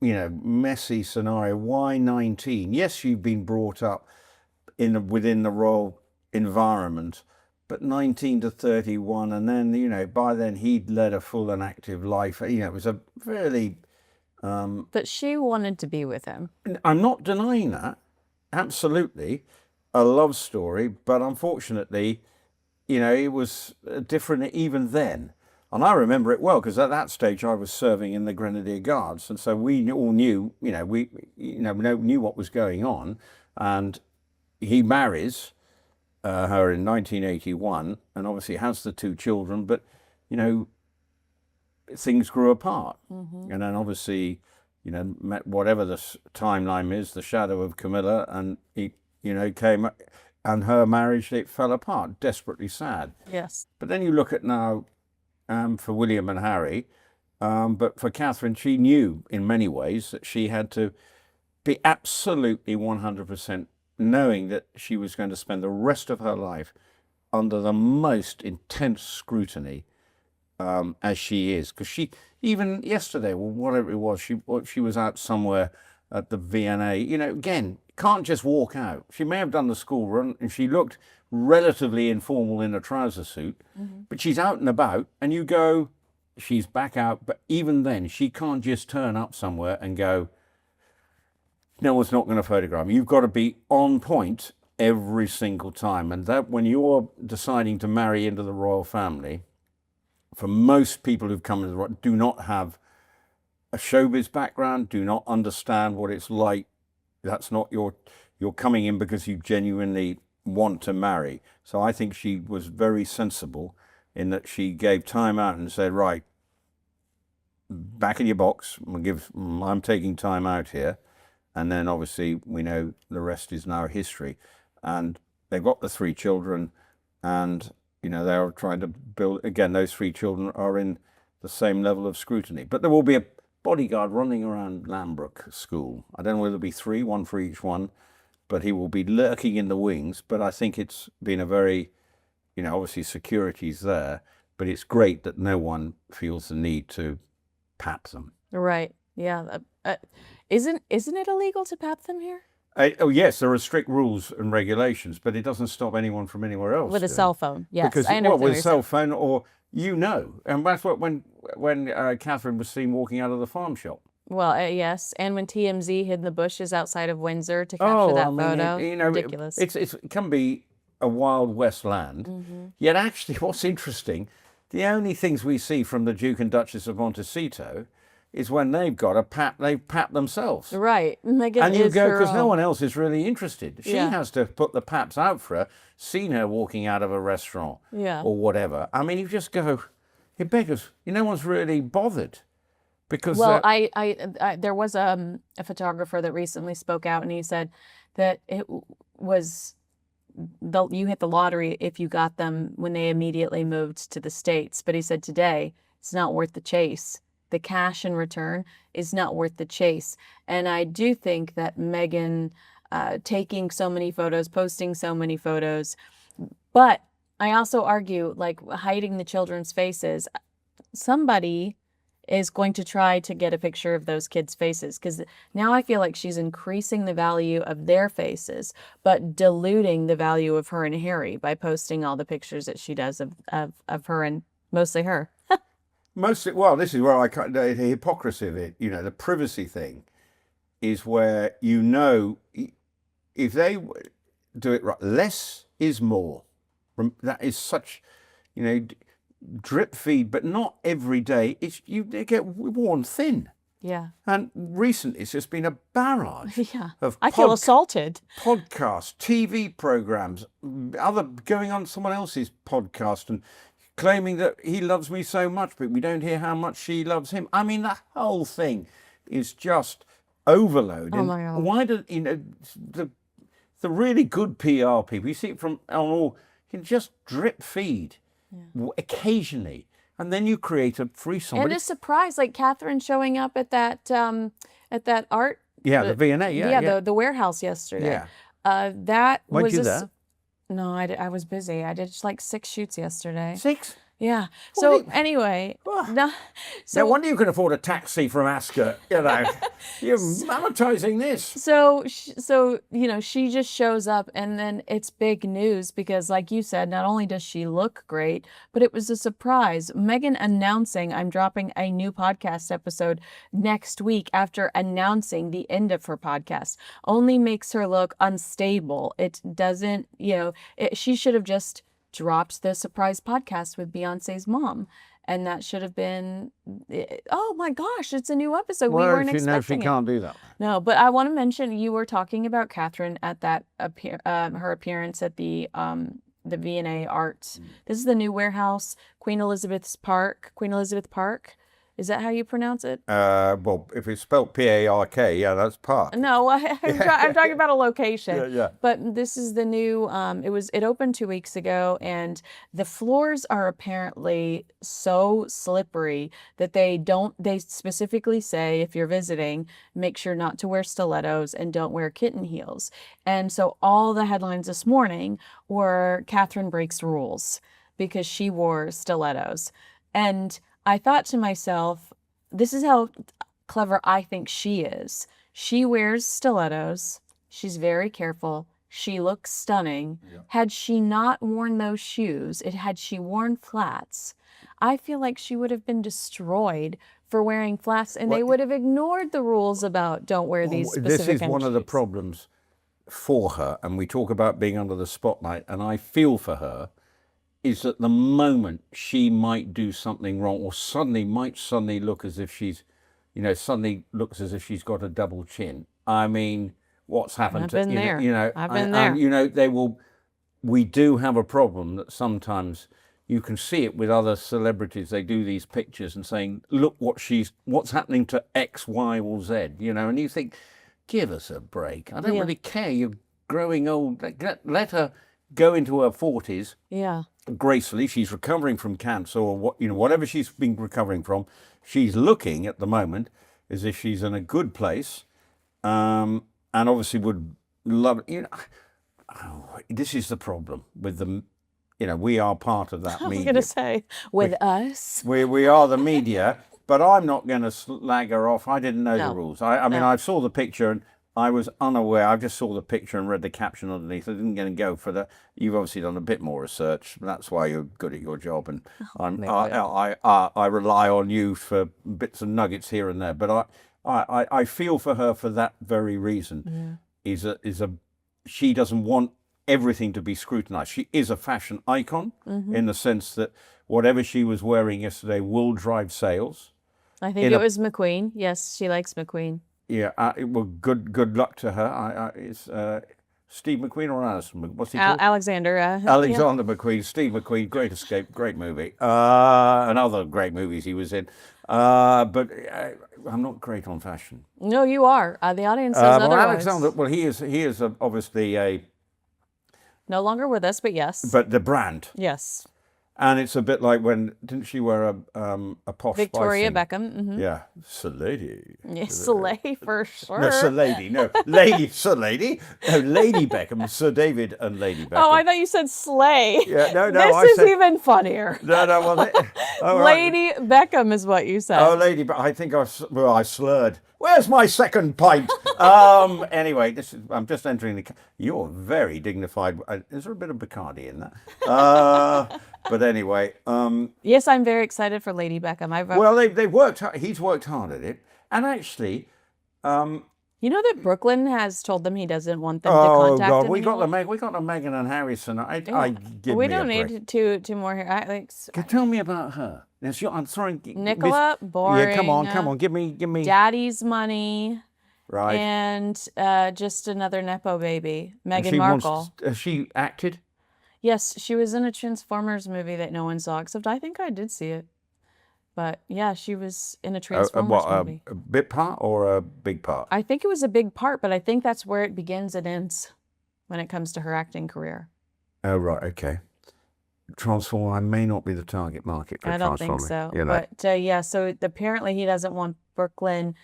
you know, messy scenario. Why 19? Yes, you've been brought up within the royal environment, but 19 to 31, and then, you know, by then he'd led a full and active life. You know, it was a fairly... but she wanted to be with him. I'm not denying that. Absolutely. A love story, but unfortunately, you know, it was different even then. And I remember it well, because at that stage I was serving in the Grenadier Guards, and so we all knew, you know, we knew what was going on. And he marries her in 1981, and obviously has the 2 children. But you know, things grew apart, and then obviously, you know, met whatever the timeline is, the shadow of Camilla, and he, you know, came, and her marriage, it fell apart. Desperately sad. Yes. But then you look at now. For William and Harry, but for Catherine, she knew in many ways that she had to be absolutely 100% knowing that she was going to spend the rest of her life under the most intense scrutiny, as she is. Because she, even yesterday, or whatever it was, she was out somewhere at the V&A, you know, again, can't just walk out. She may have done the school run, and she looked relatively informal in a trouser suit, but she's out and about, and you go, she's back out. But even then, she can't just turn up somewhere and go, no one's not going to photograph me. You've got to be on point every single time. And that, when you're deciding to marry into the royal family, for most people who've come into the royal, do not have a showbiz background, do not understand what it's like. That's not you're coming in because you genuinely want to marry. So I think she was very sensible in that she gave time out and said, right, back in your box, I'm taking time out here. And then obviously we know the rest is now history. And they've got the 3 children, and you know, they're trying to build, again, those 3 children are in the same level of scrutiny. But there will be a bodyguard running around Lambrook School. I don't know whether it'll be 3, 1 for each one, but he will be lurking in the wings. But I think it's been a very, you know, obviously security's there, but it's great that no one feels the need to pap them. Right. Yeah. Isn't it illegal to pap them here? Oh yes, there are strict rules and regulations, but it doesn't stop anyone from anywhere else with a cell phone. Yes, because I know. With a cell phone, or you know, and that's what when Catherine was seen walking out of the farm shop. Well, yes, and when TMZ hid in the bushes outside of Windsor to capture that photo, you know, ridiculous. It can be a wild west land. Yet actually, what's interesting, the only things we see from the Duke and Duchess of Montecito is when they've got a pap, they pap themselves. Right. Meghan and you is go, her because no own. one else is really interested. She has to put the paps out for her, seen her walking out of a restaurant or whatever. I mean, you just go, it beggars, no one's really bothered. Because well, there was a photographer that recently spoke out, and he said that it was, you hit the lottery if you got them when they immediately moved to the States. But he said today, it's not worth the chase. The cash in return is not worth the chase. And I do think that Meghan taking so many photos, posting so many photos, but I also argue, like, hiding the children's faces, somebody is going to try to get a picture of those kids' faces, because now I feel like she's increasing the value of their faces, but diluting the value of her and Harry by posting all the pictures that she does of her and mostly her. Mostly, well, this is where the hypocrisy of it, the privacy thing is where, if they, do it right. Less is more. That is such, drip feed, but not every day. They get worn thin. Yeah. And recently, it's just been a barrage of I feel assaulted. Podcasts, TV programs, going on someone else's podcast and claiming that he loves me so much, but we don't hear how much she loves him. I mean, the whole thing is just overload. Oh my God. Why do the really good PR people? You see it from on all. You can just drip feed occasionally. And then you create a frisson. And a surprise, like Catherine showing up at that art. Yeah, the V&A. The warehouse yesterday. Yeah. That Weren't was you there? No, I was busy. I did like 6 shoots yesterday. 6? Yeah. So anyway, no wonder you can afford a taxi from Ascot. You're monetizing this. So she just shows up, and then it's big news because, like you said, not only does she look great, but it was a surprise. Megan announcing I'm dropping a new podcast episode next week after announcing the end of her podcast only makes her look unstable. It doesn't, she should have just dropped the surprise podcast with Beyonce's mom, and that should have been, oh my gosh, it's a new episode. We weren't expecting she can't do that. No, but I want to mention, you were talking about Catherine at that her appearance at the V&A Arts. This is the new warehouse, Queen Elizabeth Park. Is that how you pronounce it? Well, if it's spelled P-A-R-K, that's Park. No, I'm talking about a location. Yeah. But this is the new, it opened 2 weeks ago, and the floors are apparently so slippery that they specifically say, if you're visiting, make sure not to wear stilettos and don't wear kitten heels. And so all the headlines this morning were Catherine breaks rules because she wore stilettos. And I thought to myself, this is how clever I think she is. She wears stilettos. She's very careful. She looks stunning. Yeah. Had she not worn those shoes, had she worn flats, I feel like she would have been destroyed for wearing flats, and they would have ignored the rules about don't wear these specific This is one of the problems for her, and we talk about being under the spotlight, and I feel for her, is that the moment she might do something wrong or might suddenly look as if she's, suddenly looks as if she's got a double chin. I mean, what's happened I've been there. We do have a problem that sometimes you can see it with other celebrities. They do these pictures and saying, look what's happening to X, Y, or Z, and you think, give us a break. I don't really care. You're growing old. Let her go into her 40s. Yeah. Gracefully. She's recovering from cancer or whatever she's been recovering from. She's looking at the moment as if she's in a good place, and obviously would love it. This is the problem with them. We are part of that media. I was going to say, us. We are the media, but I'm not going to slag her off. I didn't know the rules. I mean, I saw the picture and I was unaware. I just saw the picture and read the caption underneath. I didn't get to go for that. You've obviously done a bit more research. That's why you're good at your job, and I rely on you for bits and nuggets here and there. But I feel for her for that very reason. Yeah. She doesn't want everything to be scrutinized. She is a fashion icon in the sense that whatever she was wearing yesterday will drive sales. I think it was McQueen. Yes, she likes McQueen. Yeah, well, good luck to her. It's Steve McQueen or Alison? What's he called? Alexander. Alexander McQueen. Steve McQueen. Great Escape. Great movie. And other great movies he was in. But I'm not great on fashion. No, you are. The audience says otherwise. Alexander. He is obviously a. No longer with us, but yes. But the brand. Yes. And it's a bit like didn't she wear a posh Victoria Beckham. Mm-hmm. Yeah, Lady. Yes, Slay for sure. No, Lady. No, Lady, Lady. No, Lady Beckham, Sir David and Lady Beckham. Oh, I thought you said Slay. Yeah, no. This is even funnier. No, well, Lady Beckham is what you said. Oh, Lady, but I think I slurred. Where's my second pint? Anyway, I'm just entering the. You're very dignified. Is there a bit of Bacardi in that? But anyway. Yes, I'm very excited for Lady Beckham. Well, they've worked hard. He's worked hard at it, and actually, You know that Brooklyn has told them he doesn't want them to Oh contact God, him we got anymore? the Meghan and Harry tonight. Yeah. Give We me a don't break. need two more here. Tell me about her. Yes, I'm sorry, Nicola, boring. Yeah, come on. Give me. Daddy's money. Right. And just another Nepo baby, Meghan She Markle. has she acted? Yes, she was in a Transformers movie that no one saw, except I think I did see it. But yeah, she was in a Transformers movie. A bit part or a big part? I think it was a big part, but I think that's where it begins and ends when it comes to her acting career. Oh, right, okay. Transformer, I may not be the target market for I don't think so. You know. But yeah, so apparently he doesn't want Brooklyn,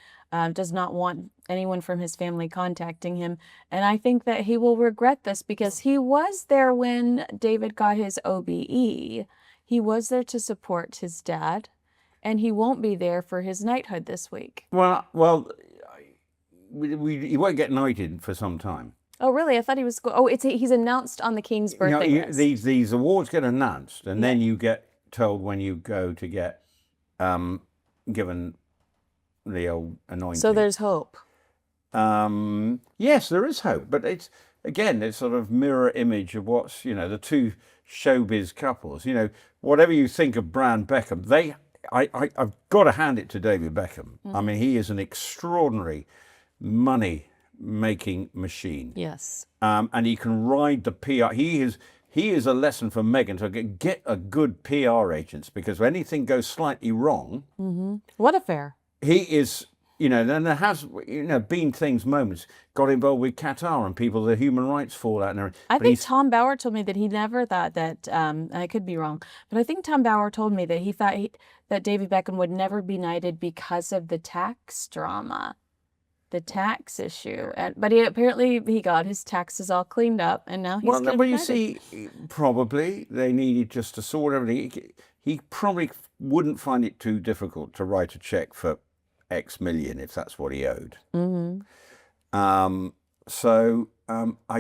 does not want anyone from his family contacting him. And I think that he will regret this because he was there when David got his OBE. He was there to support his dad, and he won't be there for his knighthood this week. Well, he won't get knighted for some time. Oh, really? I thought he was. He's announced on the King's birthday list. These awards get announced, and then you get told when you go to get given the old anointing. So there's hope. Yes, there is hope, but it's sort of mirror image of what's the two showbiz couples. Whatever you think of Brown Beckham, I've got to hand it to David Beckham. I mean, he is an extraordinary money-making machine. Yes. And he can ride the PR. He is a lesson for Meghan to get a good PR agents, because when anything goes slightly wrong, What affair? he is. Then there has been moments got involved with Qatar and people, the human rights fallout and everything. I think Tom Bauer told me that he never thought that, I could be wrong, but I think Tom Bauer told me that he thought that David Beckham would never be knighted because of the tax drama, the tax issue. But apparently he got his taxes all cleaned up, and now he's going to be you knighted. see, probably they needed just to sort everything. He probably wouldn't find it too difficult to write a check for X million if that's what he owed. I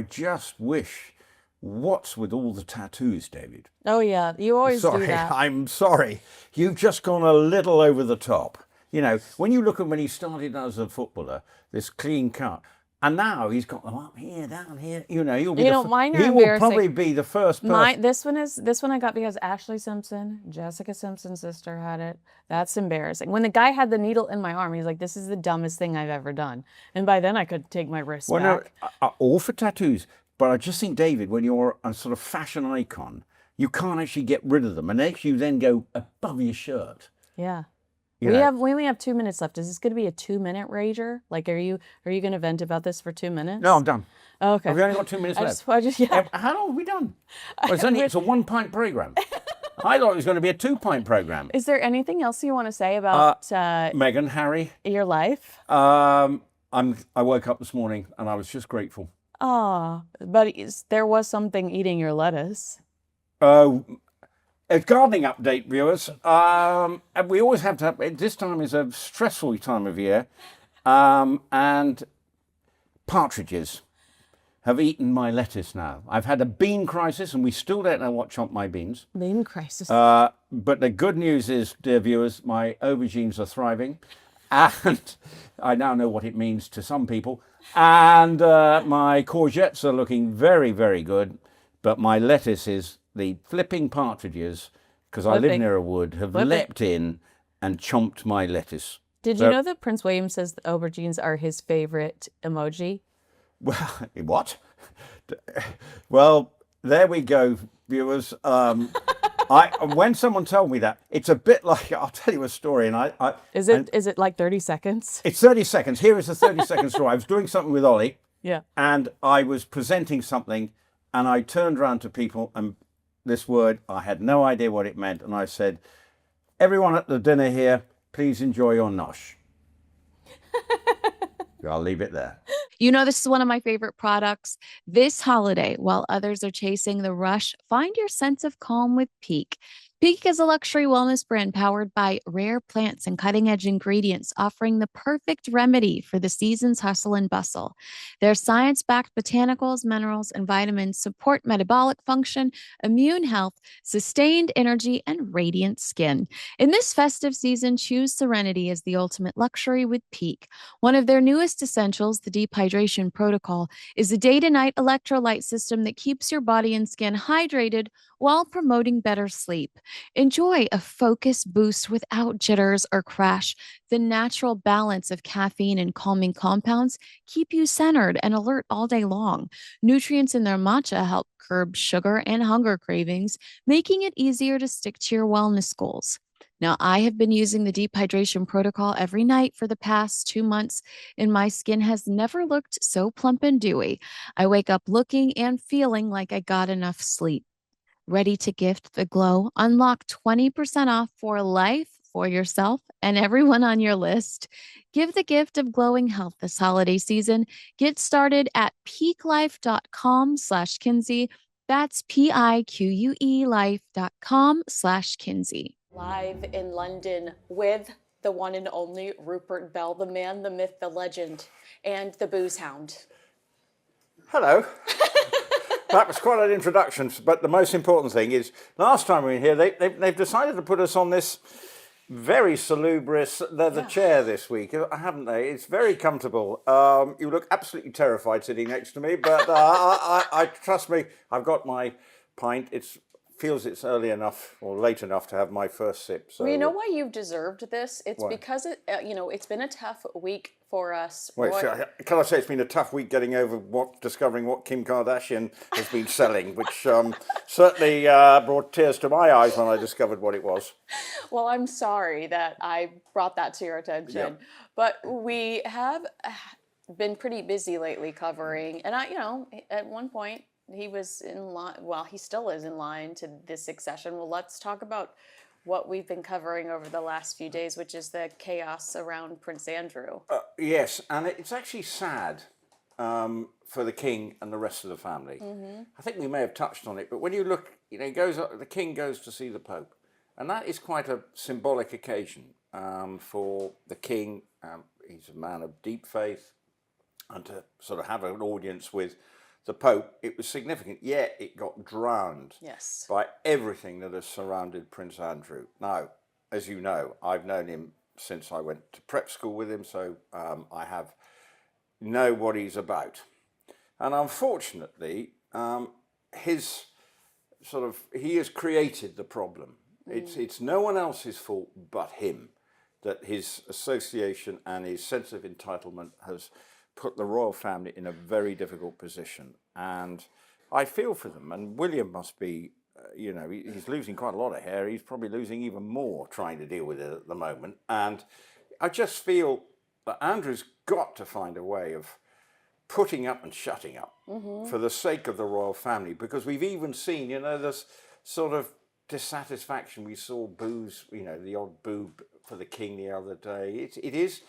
just wish, what's with all the tattoos, David? Oh yeah, you always do that. I'm sorry. You've just gone a little over the top. When you look at when he started as a footballer, this clean cut, and now he's got them up here, down here. He'll be mine are he will embarrassing. probably be the first person. This one I got because Ashley Simpson, Jessica Simpson's sister, had it. That's embarrassing. When the guy had the needle in my arm, he's like, "This is the dumbest thing I've ever done." And by then I could take my wrist back. No, all for tattoos. But I just think, David, when you're a sort of fashion icon, you can't actually get rid of them unless you then go above your shirt. Yeah. We only have 2 minutes left. Is this going to be a 2-minute rager? Like, are you going to vent about this for 2 minutes? No, I'm done. Oh, okay. Have we only got 2 minutes left? How long have we done? It's a 1-pint program. I thought it was going to be a 2-pint program. Is there anything else you want to say about Meghan, Harry, your life? I woke up this morning and I was just grateful. Oh, but there was something eating your lettuce. A gardening update, viewers. And we always have to have, this time is a stressful time of year. And partridges have eaten my lettuce now. I've had a bean crisis and we still don't know what chomped my beans. Bean crisis. But the good news is, dear viewers, my aubergines are thriving. And I now know what it means to some people. And my courgettes are looking very, very good. But my lettuce is... The flipping partridges, because I live near a wood, have leapt in and chomped my lettuce. Did you know that Prince William says the aubergines are his favorite emoji? Well, what? Well, there we go, viewers. When someone told me that, it's a bit like, I'll tell you a story. Is it like 30 seconds? It's 30 seconds. Here is a 30-second story. I was doing something with Ollie. Yeah. And I was presenting something, and I turned around to people and this word, I had no idea what it meant. And I said, everyone at the dinner here, please enjoy your nosh. I'll leave it there. This is one of my favorite products. This holiday, while others are chasing the rush, find your sense of calm with Peak. Peak is a luxury wellness brand powered by rare plants and cutting edge ingredients, offering the perfect remedy for the season's hustle and bustle. Their science backed botanicals, minerals, and vitamins support metabolic function, immune health, sustained energy, and radiant skin. In this festive season, choose serenity as the ultimate luxury with Peak. One of their newest essentials, the dehydration protocol, is a day to night electrolyte system that keeps your body and skin hydrated while promoting better sleep. Enjoy a focus boost without jitters or crash. The natural balance of caffeine and calming compounds keep you centered and alert all day long. Nutrients in their matcha help curb sugar and hunger cravings, making it easier to stick to your wellness goals. Now, I have been using the deep hydration protocol every night for the past 2 months, and my skin has never looked so plump and dewy. I wake up looking and feeling like I got enough sleep. Ready to gift the glow? Unlock 20% off for life for yourself and everyone on your list. Give the gift of glowing health this holiday season. Get started at peaklife.com/Kinsey. That's PIQUE life.com/Kinsey. Live in London with the one and only Rupert Bell, the man, the myth, the legend, and the booze hound. Hello. That was quite an introduction, but the most important thing is, last time we were here, they've decided to put us on this very salubrious leather chair this week, haven't they? It's very comfortable. You look absolutely terrified sitting next to me, but I trust me, I've got my pint. It feels it's early enough or late enough to have my first sip. So well, you know why you've deserved this? It's because it's been a tough week for us. Wait, can I say it's been a tough week getting over discovering what Kim Kardashian has been selling, which certainly brought tears to my eyes when I discovered what it was. Well, I'm sorry that I brought that to your attention, but we have been pretty busy lately covering, and at one point he was in line. Well, he still is in line to this succession. Well, let's talk about what we've been covering over the last few days, which is the chaos around Prince Andrew. Yes, and it's actually sad for the king and the rest of the family. Mm-hmm. I think we may have touched on it, but when you look, the king goes to see the Pope, and that is quite a symbolic occasion for the king. He's a man of deep faith, and to sort of have an audience with the Pope, it was significant, yet it got drowned by everything that has surrounded Prince Andrew. Now, as you know, I've known him since I went to prep school with him, so I know what he's about. And unfortunately, he has created the problem. It's no one else's fault but him that his association and his sense of entitlement has put the royal family in a very difficult position, and I feel for them. And William must be, he's losing quite a lot of hair. He's probably losing even more trying to deal with it at the moment. And I just feel that Andrew's got to find a way of putting up and shutting up for the sake of the royal family, because we've even seen, this sort of dissatisfaction. We saw boos, the odd boo for the king the other day. It is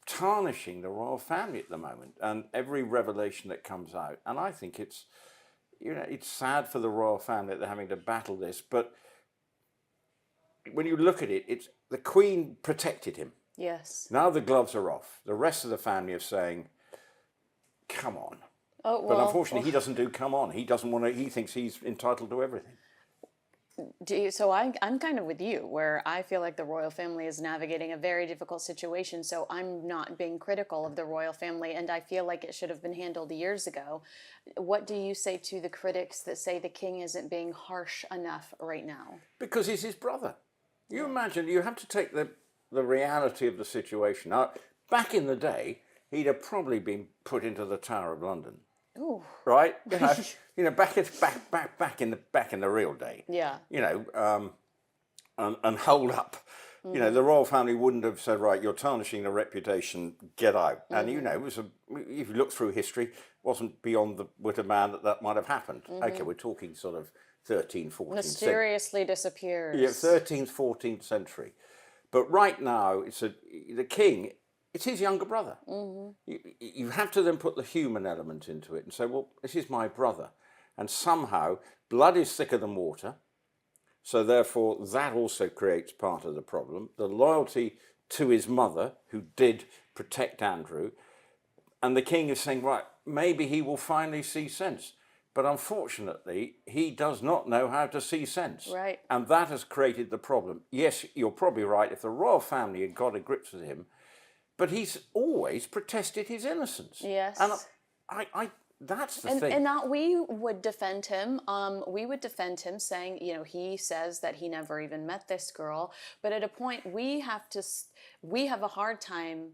tarnishing the royal family at the moment, and every revelation that comes out, and I think it's sad for the royal family that they're having to battle this, but when you look at it, it's the Queen protected him. Yes. Now the gloves are off. The rest of the family are saying, come on. Oh, well, but unfortunately he doesn't do come on. He doesn't want to, he thinks he's entitled to everything. So I'm kind of with you, where I feel like the royal family is navigating a very difficult situation, so I'm not being critical of the royal family, and I feel like it should have been handled years ago. What do you say to the critics that say the king isn't being harsh enough right now? Because he's his brother. You imagine, you have to take the reality of the situation. Now, back in the day, he'd have probably been put into the Tower of London. Ooh. Right? Back in the real day. Yeah. And hold up. The royal family wouldn't have said, right, you're tarnishing the reputation, get out. And it was if you look through history, it wasn't beyond the wit of man that might have happened. Okay, we're talking sort of 13th, 14th mysteriously disappears. Yeah, 13th, 14th century. But right now, the king. It's his younger brother. You have to then put the human element into it and say, well, this is my brother. And somehow, blood is thicker than water. So therefore, that also creates part of the problem. The loyalty to his mother, who did protect Andrew, and the king is saying, right, maybe he will finally see sense. But unfortunately, he does not know how to see sense. Right. And that has created the problem. Yes, you're probably right. If the royal family had got a grips with him, but he's always protested his innocence. Yes. And that's the thing. And that we would defend him. We would defend him, saying, he says that he never even met this girl. But at a point, we have a hard time,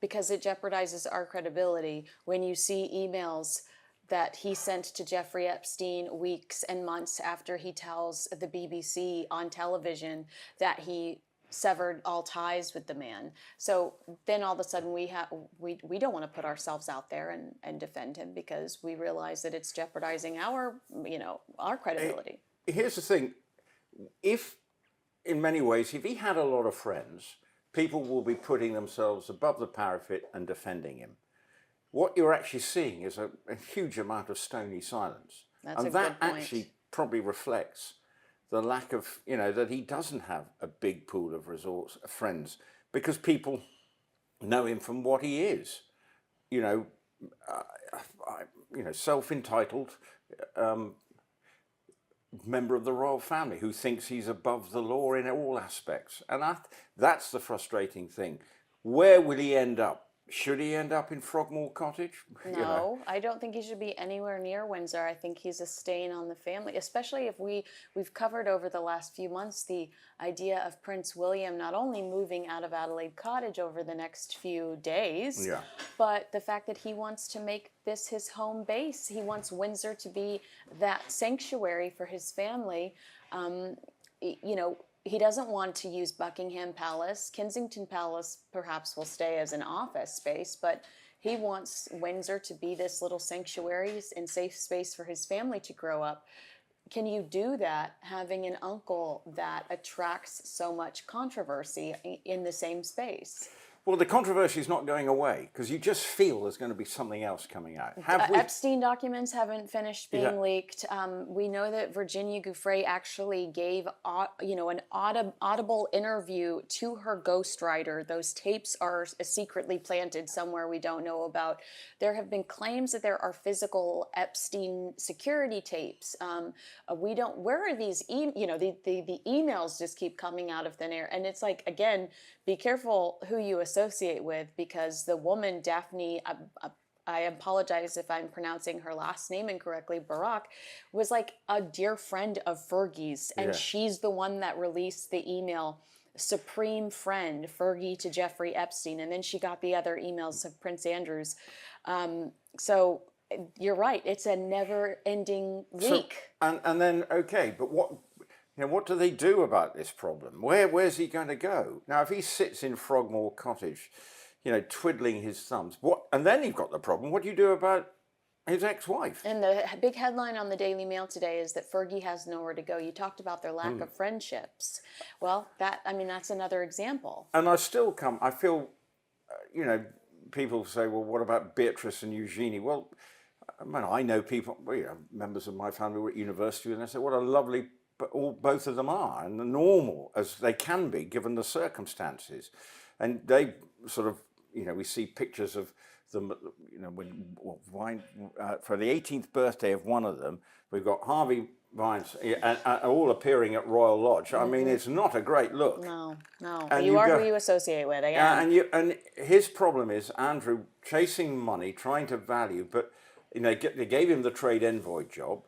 because it jeopardizes our credibility when you see emails that he sent to Jeffrey Epstein weeks and months after he tells the BBC on television that he severed all ties with the man. So then all of a sudden we don't want to put ourselves out there and defend him, because we realize that it's jeopardizing our credibility. Here's the thing. In many ways, if he had a lot of friends, people will be putting themselves above the parapet and defending him. What you're actually seeing is a huge amount of stony silence. That's and that actually probably reflects the lack of, that he doesn't have a big pool of friends, because people know him from what he is. Self-entitled member of the royal family who thinks he's above the law in all aspects. And that's the frustrating thing. Where will he end up? Should he end up in Frogmore Cottage? No, I don't think he should be anywhere near Windsor. I think he's a stain on the family, especially if we've covered over the last few months the idea of Prince William not only moving out of Adelaide Cottage over the next few days, but the fact that he wants to make this his home base. He wants Windsor to be that sanctuary for his family. He doesn't want to use Buckingham Palace. Kensington Palace perhaps will stay as an office space, but he wants Windsor to be this little sanctuary and safe space for his family to grow up. Can you do that having an uncle that attracts so much controversy in the same space? Well, the controversy is not going away, because you just feel there's going to be something else coming out. Epstein documents haven't finished being leaked. We know that Virginia Giuffre actually gave an audible interview to her ghostwriter. Those tapes are secretly planted somewhere we don't know about. There have been claims that there are physical Epstein security tapes. Where are these, the emails just keep coming out of thin air. And it's like, again, be careful who you associate with, because the woman, Daphne, I apologize if I'm pronouncing her last name incorrectly, Barak, was like a dear friend of Fergie's. And she's the one that released the email, Supreme Friend, Fergie to Jeffrey Epstein. And then she got the other emails of Prince Andrew's. So you're right. It's a never-ending leak. So, and then, okay, but what do they do about this problem? Where's he going to go? Now, if he sits in Frogmore Cottage, twiddling his thumbs, and then you've got the problem, what do you do about his ex-wife? And the big headline on the Daily Mail today is that Fergie has nowhere to go. You talked about their lack of friendships. Well, that's another example. And I feel, people say, well, what about Beatrice and Eugenie? Well, I know people, members of my family were at university, and they say, what a lovely, both of them are, and normal as they can be given the circumstances. And they sort of, we see pictures of them, for the 18th birthday of one of them, we've got Harvey Vines all appearing at Royal Lodge. I mean, it's not a great look. No. And you are who you associate with. And his problem is Andrew chasing money, trying to value, but they gave him the trade envoy job.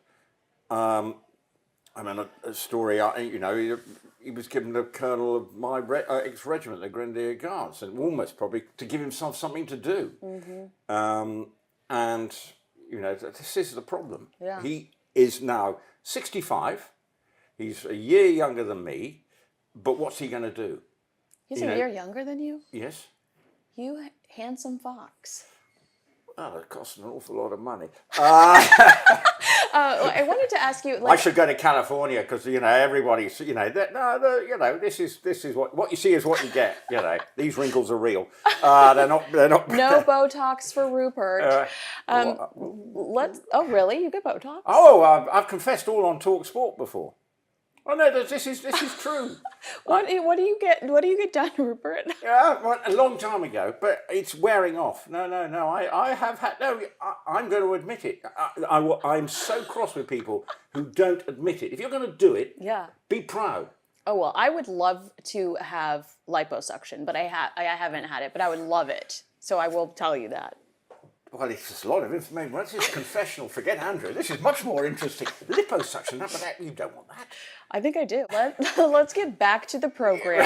A story, he was given the colonel of my ex-regiment, the Grenadier Guards, and almost probably to give himself something to do. And, this is the problem. Yeah. He is now 65. He's a year younger than me, but what's he going to do? He's a year younger than you? Yes. You handsome fox. Oh, it costs an awful lot of money. I wanted to ask you. I should go to California because everybody's this is what you see is what you get. These wrinkles are real. They're not. No Botox for Rupert. Oh really? You get Botox? Oh, I've confessed all on Talk Sport before. Oh no, this is true. What do you get done, Rupert? Yeah, well, a long time ago, but it's wearing off. No. I have had I'm going to admit it. I'm so cross with people who don't admit it. If you're going to do it, Yeah. be proud. Oh well, I would love to have liposuction, but I haven't had it, but I would love it. So I will tell you that. Well, it's just a lot of information. Well, this is confessional. Forget Andrew. This is much more interesting. Liposuction, you don't want that. I think I do. Let's get back to the program.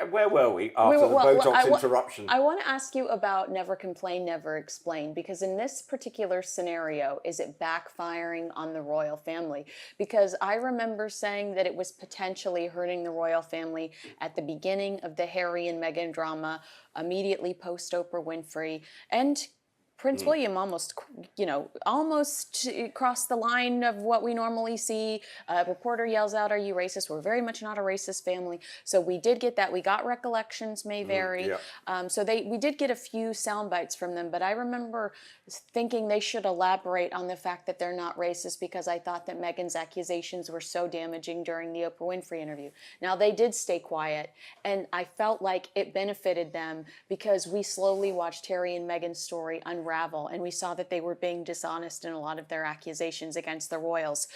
Where were we after the Botox interruption? I want to ask you about never complain, never explain, because in this particular scenario, is it backfiring on the royal family? Because I remember saying that it was potentially hurting the royal family at the beginning of the Harry and Meghan drama, immediately post Oprah Winfrey, and Prince William almost crossed the line of what we normally see. A reporter yells out, "Are you racist?" We're very much not a racist family. So we did get that. We got recollections may vary. We did get a few sound bites from them, but I remember thinking they should elaborate on the fact that they're not racist, because I thought that Meghan's accusations were so damaging during the Oprah Winfrey interview. Now, they did stay quiet, and I felt like it benefited them because we slowly watched Harry and Meghan's story unravel, and we saw that they were being dishonest in a lot of their accusations against the royals.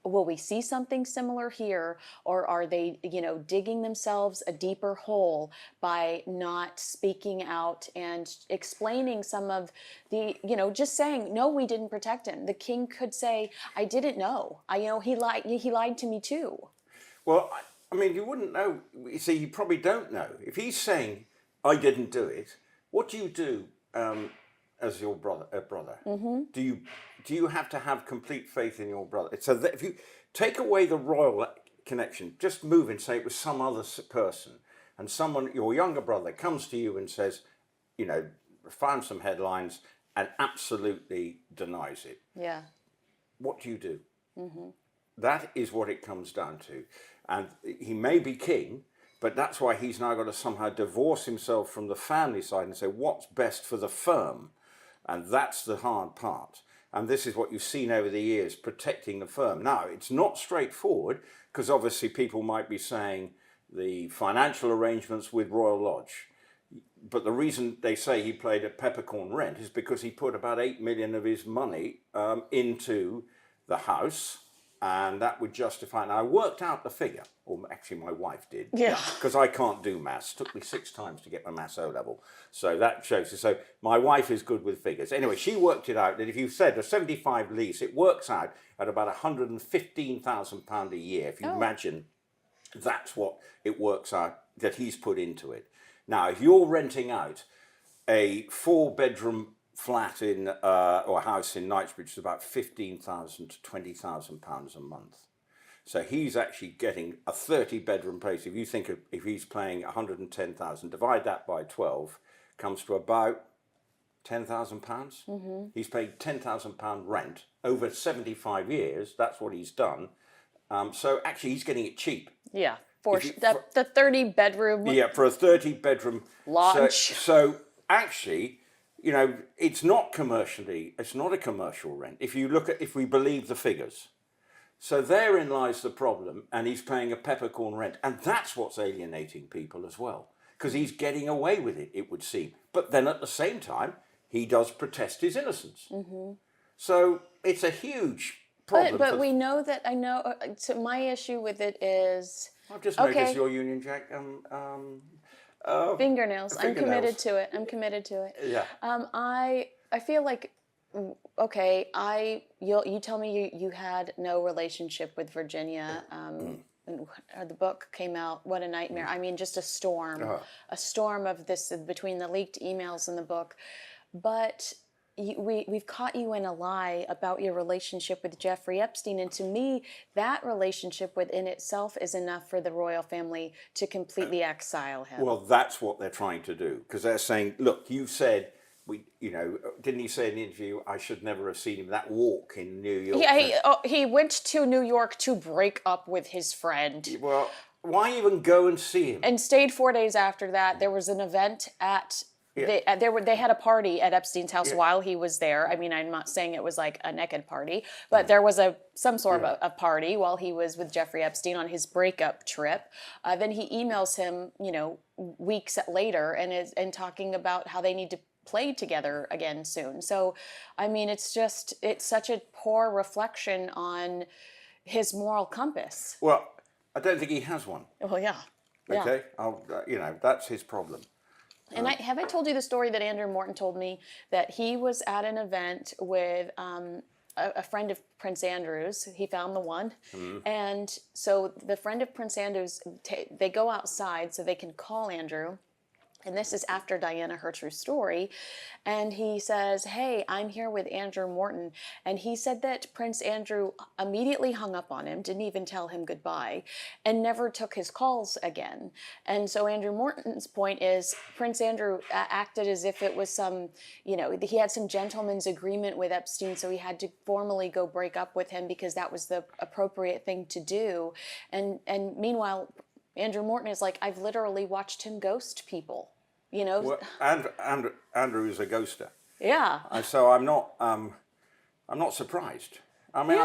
Will we see something similar here, or are they, digging themselves a deeper hole by not speaking out and explaining some of the, just saying, no, we didn't protect him. The king could say, I didn't know. He lied to me too. Well, I mean, you wouldn't know. You see, you probably don't know. If he's saying, I didn't do it, what do you do as your brother? Mm-hmm. Do you have to have complete faith in your brother? So that if you take away the royal connection, just move and say it was some other person, and someone, your younger brother, comes to you and says, found some headlines and absolutely denies it. Yeah. What do you do? Mm-hmm. That is what it comes down to. And he may be king, but that's why he's now got to somehow divorce himself from the family side and say, what's best for the firm? And that's the hard part. And this is what you've seen over the years, protecting the firm. Now, it's not straightforward, because obviously people might be saying the financial arrangements with Royal Lodge. But the reason they say he played a peppercorn rent is because he put about 8 million of his money into the house, and that would justify. And I worked out the figure, or actually my wife did, because I can't do maths. It took me 6 times to get my maths O level, so that shows you. So my wife is good with figures. Anyway, she worked it out that if you said a 75 lease, it works out at about £115,000 a year. If you imagine, that's what it works out that he's put into it. Now, if you're renting out a 4-bedroom flat in or house in Knightsbridge, is about £15,000 to £20,000 a month. So he's actually getting a 30-bedroom place. If you think if he's paying 110,000, divide that by 12, comes to about £10,000. Mm-hmm. He's paid £10,000 rent over 75 years. That's what he's done. So actually, he's getting it cheap. Yeah, the 30-bedroom. Yeah, for a 30-bedroom lodge. So actually, it's not a commercial rent. If we believe the figures. So therein lies the problem, and he's paying a peppercorn rent. And that's what's alienating people as well, because he's getting away with it, it would seem. But then at the same time, he does protest his innocence. Mm-hmm. So it's a huge problem. But we know that, so my issue with it is... I've just noticed your Union Jack... fingernails. I'm committed to it. Yeah. I feel like, okay, you tell me you had no relationship with Virginia. The book came out. What a nightmare! I mean, just a storm of this between the leaked emails and the book. But we've caught you in a lie about your relationship with Jeffrey Epstein, and to me, that relationship within itself is enough for the royal family to completely exile him. Well, that's what they're trying to do, because they're saying, look, you said didn't he say in the interview, I should never have seen him that walk in New York? Yeah, he went to New York to break up with his friend. Well, why even go and see him? And stayed 4 days after that. There was an event at They had a party at Epstein's house while he was there. I mean, I'm not saying it was like a naked party, but there was some sort of a party while he was with Jeffrey Epstein on his breakup trip. Then he emails him, weeks later and talking about how they need to play together again soon. So, I mean, it's such a poor reflection on his moral compass. Well, I don't think he has one. Well, yeah. Okay, that's his problem. And have I told you the story that Andrew Morton told me that he was at an event with a friend of Prince Andrew's. He found the one. And so the friend of Prince Andrew's, they go outside so they can call Andrew. And this is after Diana, her true story. And he says, hey, I'm here with Andrew Morton. And he said that Prince Andrew immediately hung up on him, didn't even tell him goodbye, and never took his calls again. And so Andrew Morton's point is Prince Andrew acted as if it was some, he had some gentleman's agreement with Epstein, so he had to formally go break up with him because that was the appropriate thing to do. And meanwhile, Andrew Morton is like, I've literally watched him ghost people. Well, and Andrew is a ghoster. Yeah. So I'm not surprised. I mean,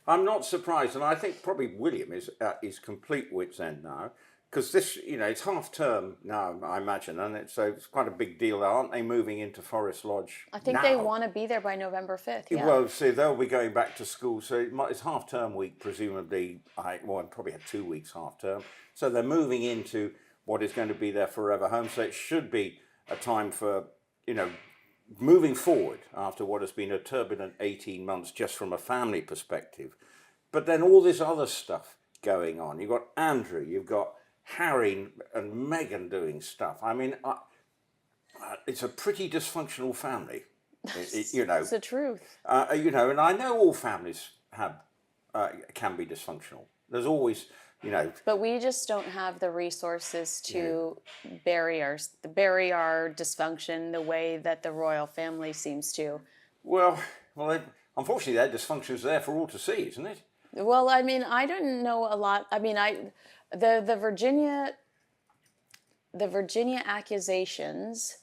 I'm not surprised, and I think probably William is at his complete wit's end now, because this, it's half term now, I imagine, and it's quite a big deal. Aren't they moving into Forest Lodge? I think they want to be there by November 5th. Yeah. Well, see, they'll be going back to school, so it's half term week, presumably. I probably had 2 weeks half term, so they're moving into what is going to be their forever home. So it should be a time for, moving forward after what has been a turbulent 18 months just from a family perspective. But then all this other stuff going on. You've got Andrew, you've got Harry and Meghan doing stuff. I mean, it's a pretty dysfunctional family, It's the truth. And I know all families can be dysfunctional. There's always... But we just don't have the resources to bury our dysfunction the way that the royal family seems to. Well, unfortunately, that dysfunction is there for all to see, isn't it? Well, I mean, I don't know a lot. I mean, the Virginia accusations,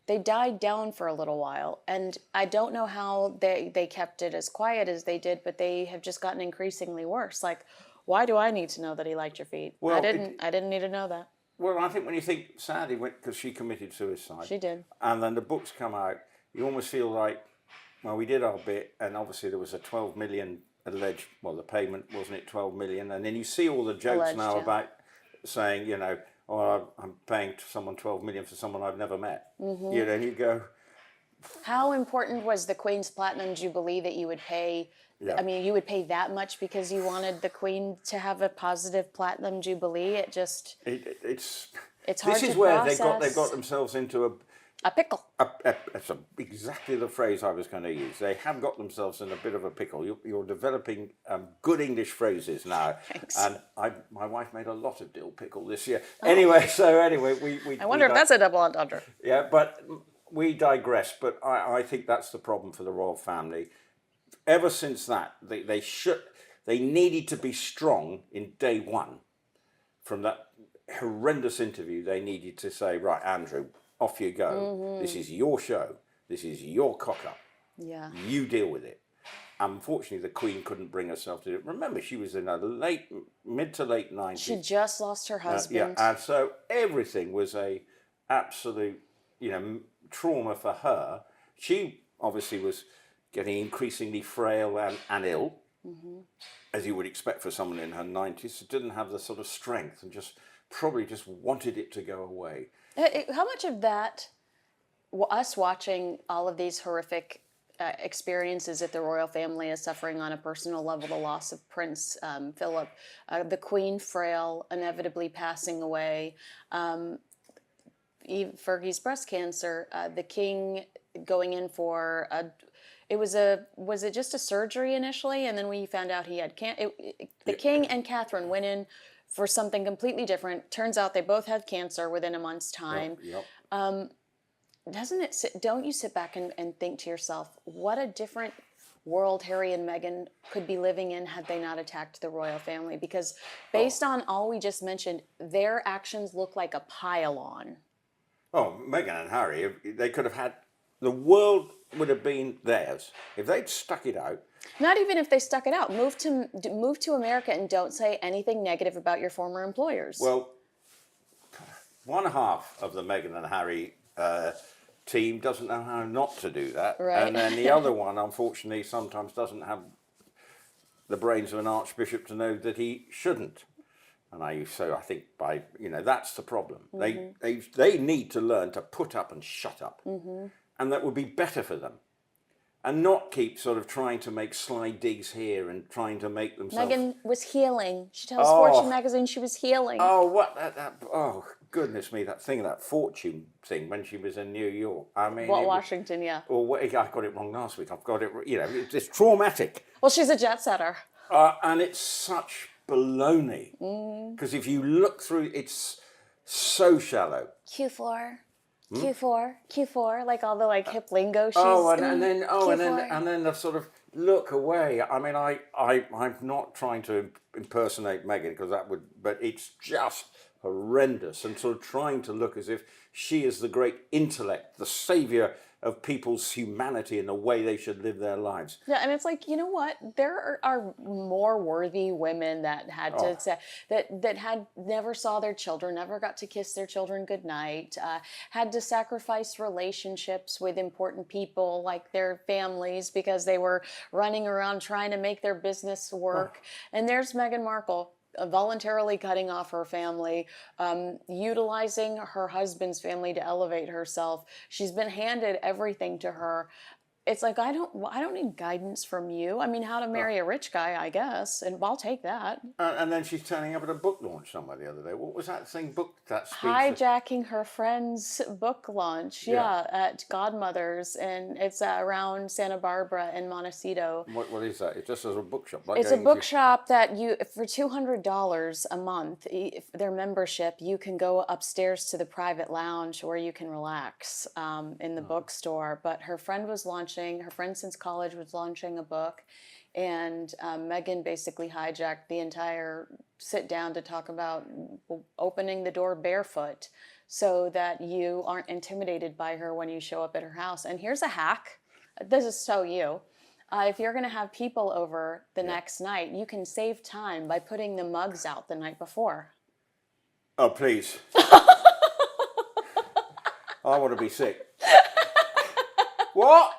they died down for a little while, and I don't know how they kept it as quiet as they did, but they have just gotten increasingly worse. Like, why do I need to know that he liked your feet? Well, I didn't need to know that. Well, I think when you think Sadie went because she committed suicide. She did. And then the books come out, you almost feel like, well, we did our bit, and obviously there was a 12 million alleged, the payment, wasn't it 12 million? And then you see all the jokes alleged, about saying, I'm paying someone 12 million for someone I've never met. Mm-hmm. You go. How important was the Queen's Platinum Jubilee that you would pay? Yeah. I mean, you would pay that much because you wanted the Queen to have a positive Platinum Jubilee. It's hard this is to where process. they've got themselves into a pickle. That's exactly the phrase I was going to use. They have got themselves in a bit of a pickle. You're developing good English phrases now. Thanks. And my wife made a lot of dill pickle this year. Oh. Anyway, we I wonder if that's a double entendre. Yeah, but we digress. But I think that's the problem for the royal family. Ever since that, they needed to be strong in day one. From that horrendous interview, they needed to say, right, Andrew, off you go. Mm-hmm. This is your show. This is your cock-up. Yeah. You deal with it. Unfortunately, the Queen couldn't bring herself to do it. Remember, she was in her mid to late 90s. She just lost her husband. And so everything was a absolute, trauma for her. She obviously was getting increasingly frail and ill, mm-hmm. as you would expect for someone in her 90s, didn't have the sort of strength and probably just wanted it to go away. How much of that, us watching all of these horrific experiences that the royal family is suffering on a personal level, the loss of Prince Philip, the Queen frail, inevitably passing away, Fergie's breast cancer, the King going in for was it just a surgery initially, and then we found out he had the King and Catherine went in for something completely different. Turns out they both had cancer within a month's time. Yep. Don't you sit back and think to yourself, what a different world Harry and Meghan could be living in had they not attacked the royal family? Because based on all we just mentioned, their actions look like a pile-on. Oh, Meghan and Harry, they could have had, the world would have been theirs if they'd stuck it out. Not even if they stuck it out. Move to America and don't say anything negative about your former employers. Well, one half of the Meghan and Harry team doesn't know how not to do that, Right. And then the other one, unfortunately, sometimes doesn't have the brains of an archbishop to know that he shouldn't. And I think that's the problem. Mm-hmm. They need to learn to put up and shut up, mm-hmm. and that would be better for them, and not keep sort of trying to make sly digs here and trying to make themselves. Meghan was healing. She tells Fortune magazine she was healing. Oh, what oh goodness me, that Fortune thing when she was in New York. I mean, Washington, yeah. Or I got it wrong last week. I've got it. It's traumatic. Well, she's a jet setter. And it's such baloney, because if you look through, it's so shallow. Q4, Q4, like all the hip lingo. She's, and then the sort of look away. I mean, I'm not trying to impersonate Meghan because but it's just horrendous, and sort of trying to look as if she is the great intellect, the saviour of people's humanity and the way they should live their lives. Yeah, and it's like, you know what? There are more worthy women that had to say that had never saw their children, never got to kiss their children goodnight, had to sacrifice relationships with important people like their families because they were running around trying to make their business work. And there's Meghan Markle, voluntarily cutting off her family, utilizing her husband's family to elevate herself. She's been handed everything to her. It's like, I don't need guidance from you. I mean, how to marry a rich guy, I guess, and I'll take that. And then she's turning up at a book launch somewhere the other day. What was that thing? That speech? Hijacking her friend's book launch, at Godmother's, and it's around Santa Barbara and Montecito. What is that? It's just as a bookshop. It's a bookshop that you, for $200 a month, their membership, you can go upstairs to the private lounge where you can relax in the bookstore. But her friend was launching. Her friend since college was launching a book, and Meghan basically hijacked the entire sit down to talk about opening the door barefoot so that you aren't intimidated by her when you show up at her house. And here's a hack. This is so you. If you're going to have people over the next night, you can save time by putting the mugs out the night before. Oh, please. I want to be sick. What?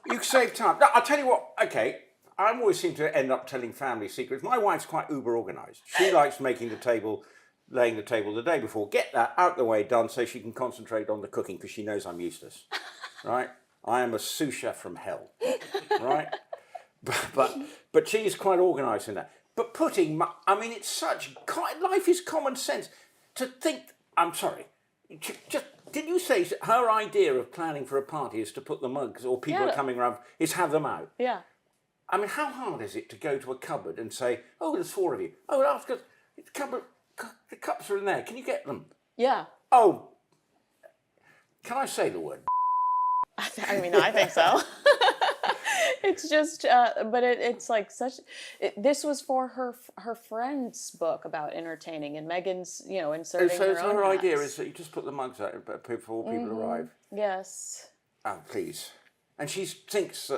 You save time. No, I'll tell you what, okay, I always seem to end up telling family secrets. My wife's quite uber organised. She likes laying the table the day before. Get that out the way, done, so she can concentrate on the cooking, because she knows I'm useless, right? I am a sous chef from hell, right? But she is quite organised in that. But it's such, life is common sense. To think, I'm sorry, did you say her idea of planning for a party is to put the mugs, or people are coming around, is have them out? Yeah. I mean, how hard is it to go to a cupboard and say, oh, there's 4 of you. Oh, that's because the cups are in there. Can you get them? Yeah. Oh, can I say the word? I mean, I think so. It's just, but it's like this was for her friend's book about entertaining, and Meghan's, inserting her own So her hats. idea is that you just put the mugs out before people arrive. Yes. Oh, please. And she thinks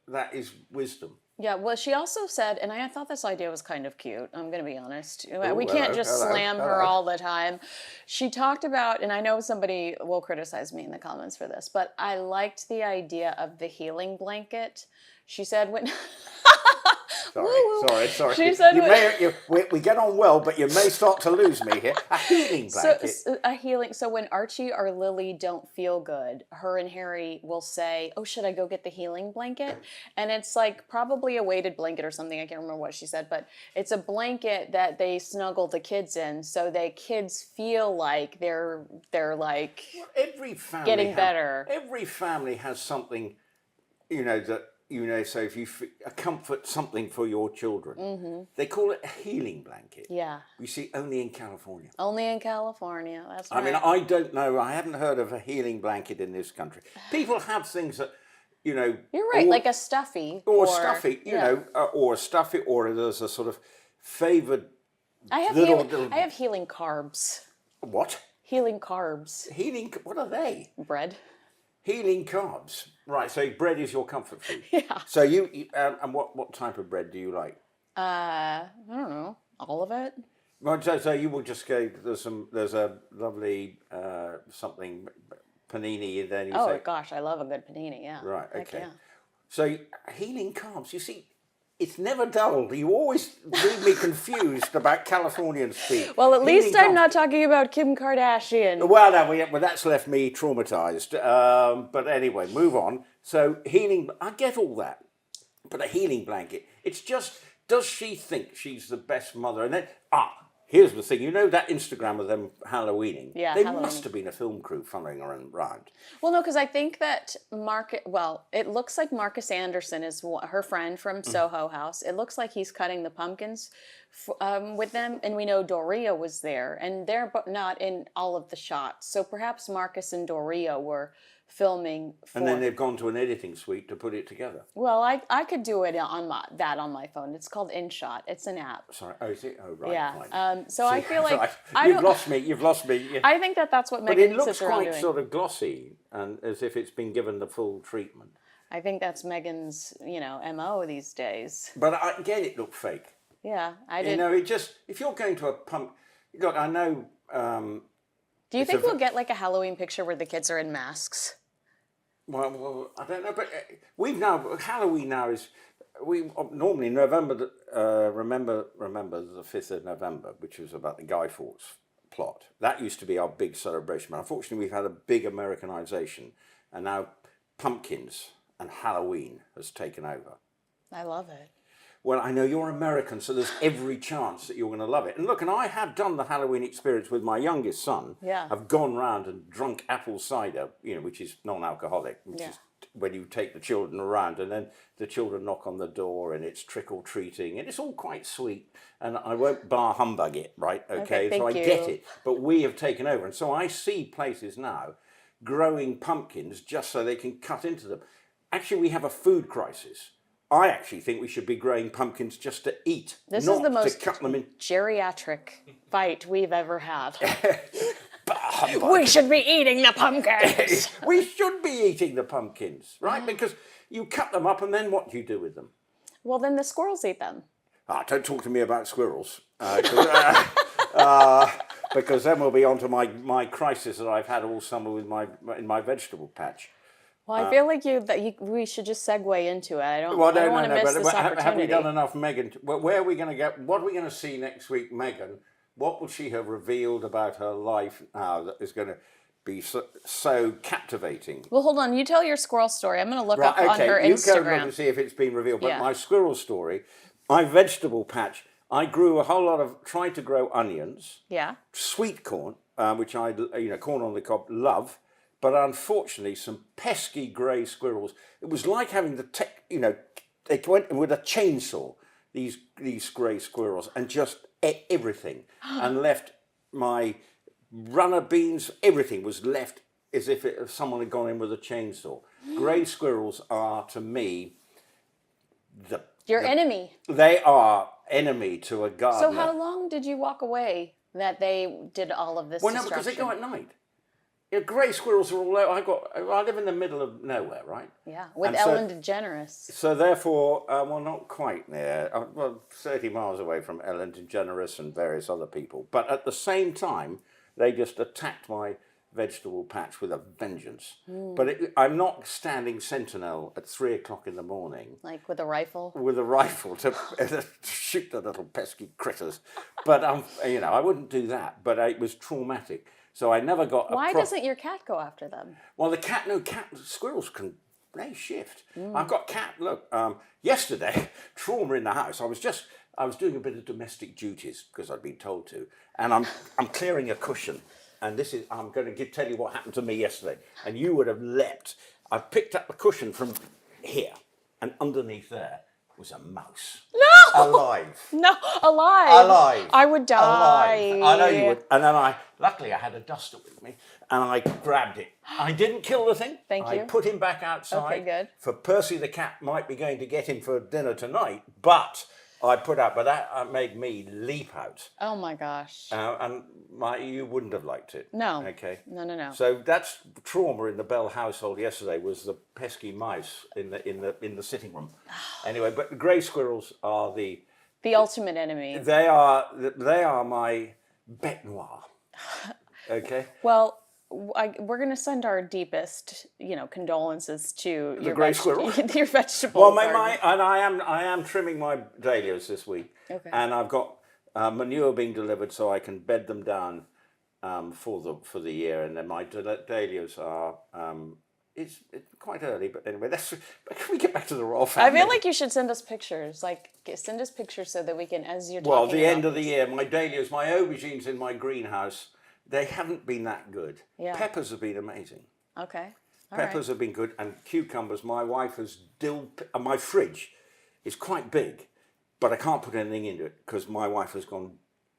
that is wisdom. Yeah, well, she also said, and I thought this idea was kind of cute, I'm going to be honest. We hello, can't just slam her hello. all the time. She talked about, and I know somebody will criticize me in the comments for this, but I liked the idea of the healing blanket. She said when... Sorry. She said we get on well, but you may start to lose me here. A healing blanket. So when Archie or Lily don't feel good, her and Harry will say, oh, should I go get the healing blanket? And it's like probably a weighted blanket or something. I can't remember what she said, but it's a blanket that they snuggle the kids in, so kids feel like they're like getting better. Every family has something, so if you a comfort something for your children, they call it a healing blanket. Yeah. You see, only in California. Only in California. That's right. I mean, I don't know. I haven't heard of a healing blanket in this country. People have things that, You're right, like a stuffy. Or a stuffy, or there's a sort of favoured. I have healing carbs. What? Healing carbs. Healing, what are they? Bread. Healing carbs. Right, so bread is your comfort food. Yeah. So and what type of bread do you like? I don't know. All of it. Well, so you will just go, there's a lovely something, panini, and then you say... gosh, I love a good panini, yeah. Right, Heck okay. yeah. So healing carbs, you see, it's never dull. You always leave me confused about Californian speak. Well, at least Healing I'm carbs. not talking about Kim Kardashian. Well, no, well, that's left me traumatized. But anyway, move on. So healing, I get all that. But a healing blanket, it's just, does she think she's the best mother? And then, here's the thing. You know that Instagram of them Halloweening? Yeah, They Halloweening. must have been a film crew following her around. Well, no, because I think that it looks like Marcus Anderson is her friend from Soho House. It looks like he's cutting the pumpkins with them. And we know Doria was there. And they're not in all of the shots. So perhaps Marcus and Doria were filming for... And then they've gone to an editing suite to put it together. Well, I could do it on my phone. It's called InShot. It's an app. Sorry, is it? Oh, right. Yeah. Fine. So I feel like You've lost me. You've lost me. Yeah. I think that's what But Megan it looks sits around quite doing. sort of glossy, and as if it's been given the full treatment. I think that's Megan's, MO these days. But again, it looked fake. Yeah, I did. It just, if you're going to a pump, God, I know. Do you think we'll get like a Halloween picture where the kids are in masks? Well, I don't know, but Halloween now is, we normally November, remember the 5th of November, which was about the Guy Fawkes plot. That used to be our big celebration. But unfortunately, we've had a big Americanization, and now pumpkins and Halloween has taken over. I love it. Well, I know you're American, so there's every chance that you're going to love it. And look, and I have done the Halloween experience with my youngest son. Yeah. I've gone round and drunk apple cider, which is non-alcoholic, which is when you take the children around, and then the children knock on the door, and it's trick-or-treating, and it's all quite sweet. And I won't bar humbug it, right? Okay, so I get it. But we have taken over. And so I see places now growing pumpkins just so they can cut into them. Actually, we have a food crisis. I actually think we should be growing pumpkins just to eat, this not is the most to cut them in. Geriatric fight we've ever had. Humbug. We should be eating the pumpkins. We should be eating the pumpkins, right? Because you cut them up, and then what do you do with them? Well, then the squirrels eat them. Don't talk to me about squirrels. Because then we'll be on to my crisis that I've had all summer in my vegetable patch. Well, I feel like we should just segue into it. I don't Well, want to miss but this opportunity. have we done enough, Megan? Where are we going to get? What are we going to see next week, Megan? What will she have revealed about her life now that is going to be so captivating? Well, hold on. You tell your squirrel story. I'm going to look up on her you Instagram. go look and see if it's been revealed. But Yeah. my squirrel story, my vegetable patch, I grew a whole lot tried to grow onions, Yeah. sweet corn, which I, corn on the cob, love. But unfortunately, some pesky grey squirrels. It was like having they went with a chainsaw, these grey squirrels, and just ate everything and left my runner beans, everything was left as if someone had gone in with a chainsaw. Grey squirrels are, to me, Your enemy. They are enemy to a gardener. So how long did you walk away that they did all of this Well, no, destruction? because they go at night. Grey squirrels are all over. I live in the middle of nowhere, right? Yeah, with And Ellen DeGeneres. So therefore, well, not quite near. 30 miles away from Ellen DeGeneres and various other people. But at the same time, they just attacked my vegetable patch with a vengeance. But I'm not standing sentinel at 3 o'clock in the morning. Like with a rifle? With a rifle to shoot the little pesky critters. But, I wouldn't do that. But it was traumatic. So I never got a... Why doesn't your cat go after them? Well, squirrels they shift. I've got cat, look, yesterday, trauma in the house. I was doing a bit of domestic duties because I'd been told to. And I'm clearing a cushion. And I'm going to tell you what happened to me yesterday. And you would have leapt. I picked up the cushion from here. And underneath there was a mouse. No! Alive. No, alive. Alive. I would die. Alive. I know you would. And then luckily I had a duster with me, and I grabbed it. I didn't kill the thing. Thank you. I put him back outside. Okay, good. For Percy the cat might be going to get him for dinner tonight, but I put out, but that made me leap out. Oh my gosh. And you wouldn't have liked it. No. Okay. No. So that's trauma in the Bell household yesterday, was the pesky mice in the sitting room. Anyway, but the grey squirrels are the ultimate enemy. They are my bête noire. Okay. Well, we're going to send our deepest, condolences to the grey squirrel, your vegetable. Well, I am trimming my dahlias this week, okay. And I've got manure being delivered so I can bed them down for the year, and then my dahlias are. It's quite early, but anyway, can we get back to the royal family? I feel like you should send us pictures. Send us pictures so that we can, as you're talking. Well, the end of the year, my dahlias, my aubergines in my greenhouse, they haven't been that good. Yeah. Peppers have been amazing. Okay. Peppers have been good, and cucumbers. My wife has my fridge is quite big, but I can't put anything into it because my wife has gone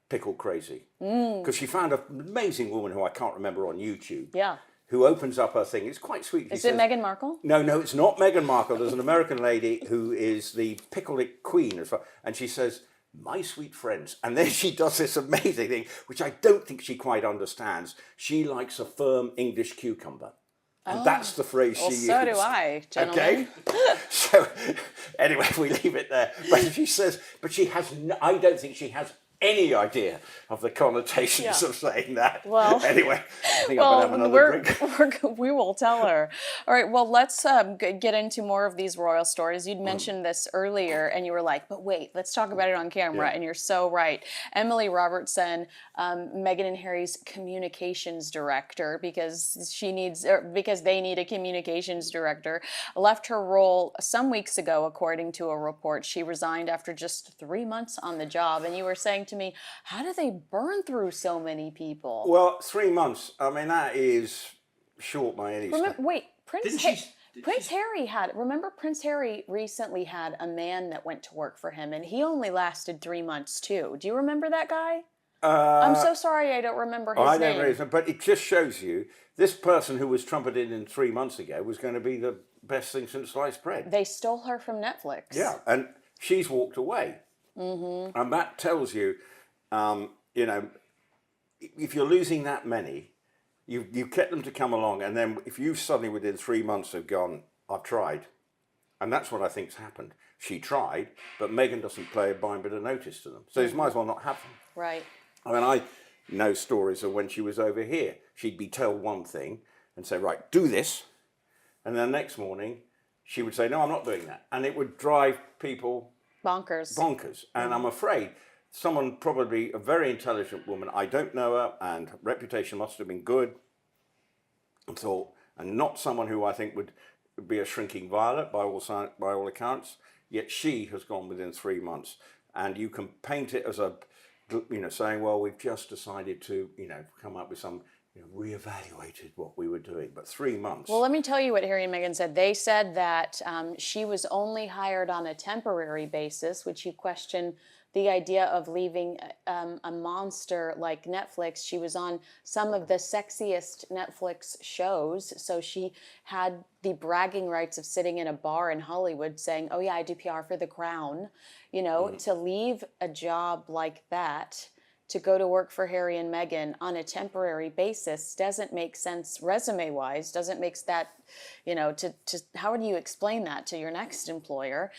pickle crazy. Because she found an amazing woman who I can't remember on YouTube. Yeah. Who opens up her thing. It's quite sweet. Is it Meghan Markle? No, it's not Meghan Markle. There's an American lady who is the pickle-lick queen, and she says, "My sweet friends," and then she does this amazing thing, which I don't think she quite understands. She likes a firm English cucumber. And that's the phrase she used. So do I, gentlemen. Okay? So, anyway, we leave it there. But she says, I don't think she has any idea of the connotations of saying that. Well, anyway, I think I'm going to have another drink. We will tell her. All right, well, let's get into more of these royal stories. You'd mentioned this earlier, and you were like, but wait, let's talk about it on camera, and you're so right. Emily Robertson, Meghan and Harry's communications director, because they need a communications director, left her role some weeks ago, according to a report. She resigned after just 3 months on the job, and you were saying to me, how do they burn through so many people? Well, 3 months. I mean, that is short by any standard. Wait, Prince Harry recently had a man that went to work for him, and he only lasted 3 months too. Do you remember that guy? I'm so sorry I don't remember his name. I don't know, but it just shows you this person who was trumpeted in 3 months ago was going to be the best thing since sliced bread. They stole her from Netflix. Yeah, and she's walked away. Mm-hmm. And that tells you, if you're losing that many, you get them to come along, and then if you suddenly within 3 months have gone, I've tried, and that's what I think's happened. She tried, but Meghan doesn't play a blind bit of notice to them, so you might as well not have them. Right. I mean, I know stories of when she was over here. She'd be told one thing and say, right, do this, and then the next morning she would say, no, I'm not doing that, and it would drive people bonkers. And I'm afraid someone, probably a very intelligent woman, I don't know her, and her reputation must have been good, and not someone who I think would be a shrinking violet by all accounts, yet she has gone within 3 months. And you can paint it as saying, well, we've just decided to, come up with some, reevaluated what we were doing, but 3 months. Well, let me tell you what Harry and Meghan said. They said that she was only hired on a temporary basis, which you question the idea of leaving a monster like Netflix. She was on some of the sexiest Netflix shows, so she had the bragging rights of sitting in a bar in Hollywood saying, oh yeah, I do PR for The Crown. To leave a job like that to go to work for Harry and Meghan on a temporary basis doesn't make sense resume-wise, doesn't make that, how would you explain that to your next employer?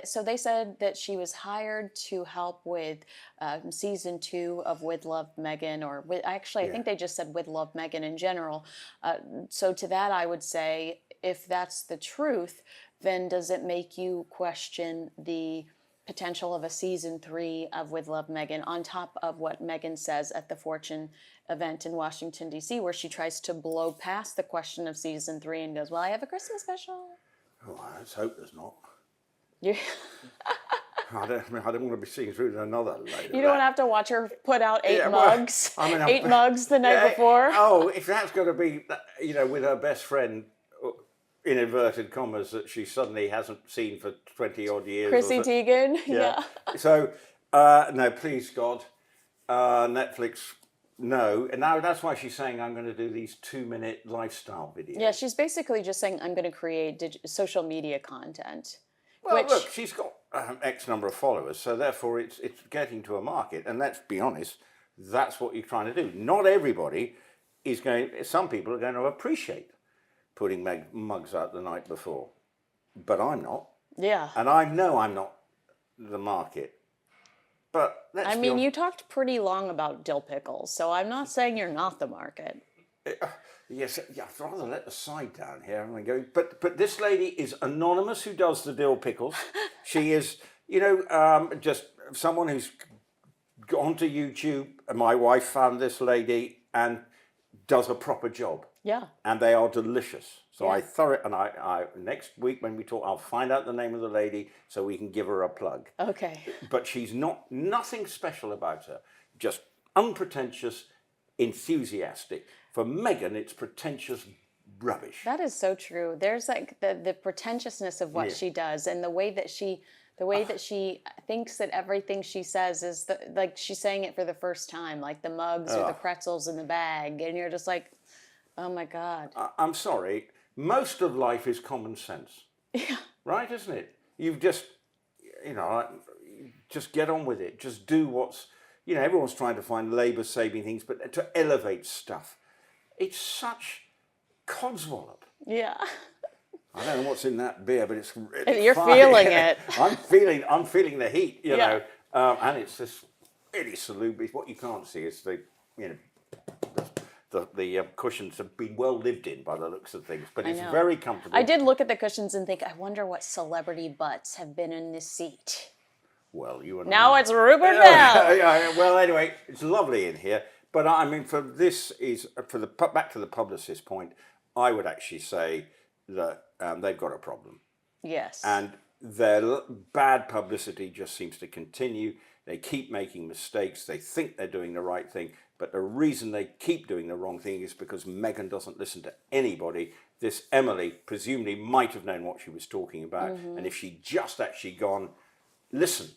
So they said that she was hired to help with season 2 of With Love Meghan, I think they just said With Love Meghan in general. So to that I would say, if that's the truth, then does it make you question the potential of a season 3 of With Love Meghan, on top of what Meghan says at the Fortune event in Washington, D.C., where she tries to blow past the question of season 3 and goes, well, I have a Christmas special. Oh, let's hope there's not. Yeah. I don't want to be seeing through another load. You don't have to watch her put out 8 mugs. Well, 8 mugs the night before. Oh, if that's going to be, with her best friend, in inverted commas, that she suddenly hasn't seen for 20 odd years. Chrissy Teigen. Yeah. So, no, please God, Netflix, no. And now that's why she's saying, I'm going to do these 2-minute lifestyle videos. Yeah, she's basically just saying, I'm going to create social media content. Well, look, she's got X number of followers, so therefore it's getting to a market. And let's be honest, that's what you're trying to do. Not everybody is going. Some people are going to appreciate putting mugs out the night before, but I'm not. Yeah. And I know I'm not the market. But I mean, you talked pretty long about dill pickles, so I'm not saying you're not the market. Yes, yeah, I'd rather let the side down here and go. But this lady is anonymous who does the dill pickles. She is, just someone who's gone to YouTube. My wife found this lady and does a proper job. Yeah. And they are delicious. So Yeah. I next week when we talk, I'll find out the name of the lady so we can give her a plug. Okay. But she's nothing special about her. Just unpretentious, enthusiastic. For Megan, it's pretentious rubbish. That is so true. There's like the pretentiousness of what she does, and the way that she thinks that everything she says is like she's saying it for the first time, like the mugs or the pretzels in the bag, and you're just like, oh my God. I'm sorry. Most of life is common sense. Yeah. Right, isn't it? You've just, just get on with it. Just do what's, everyone's trying to find labour-saving things, but to elevate stuff. It's such codswallop. Yeah. I don't know what's in that beer, but it's really You're fine. feeling it. I'm feeling the heat, know, and it's just really salubrious. What you can't see is the cushions have been well lived in by the looks of things, but it's very comfortable. I did look at the cushions and think, I wonder what celebrity butts have been in this seat. Well, you and now it's Rupert Bell. Well, anyway, it's lovely in here. But I mean, back to the publicist point, I would actually say that they've got a problem. Yes. And their bad publicity just seems to continue. They keep making mistakes. They think they're doing the right thing. But the reason they keep doing the wrong thing is because Meghan doesn't listen to anybody. This Emily presumably might have known what she was talking about. Mm-hmm. And if she'd just actually gone, listen,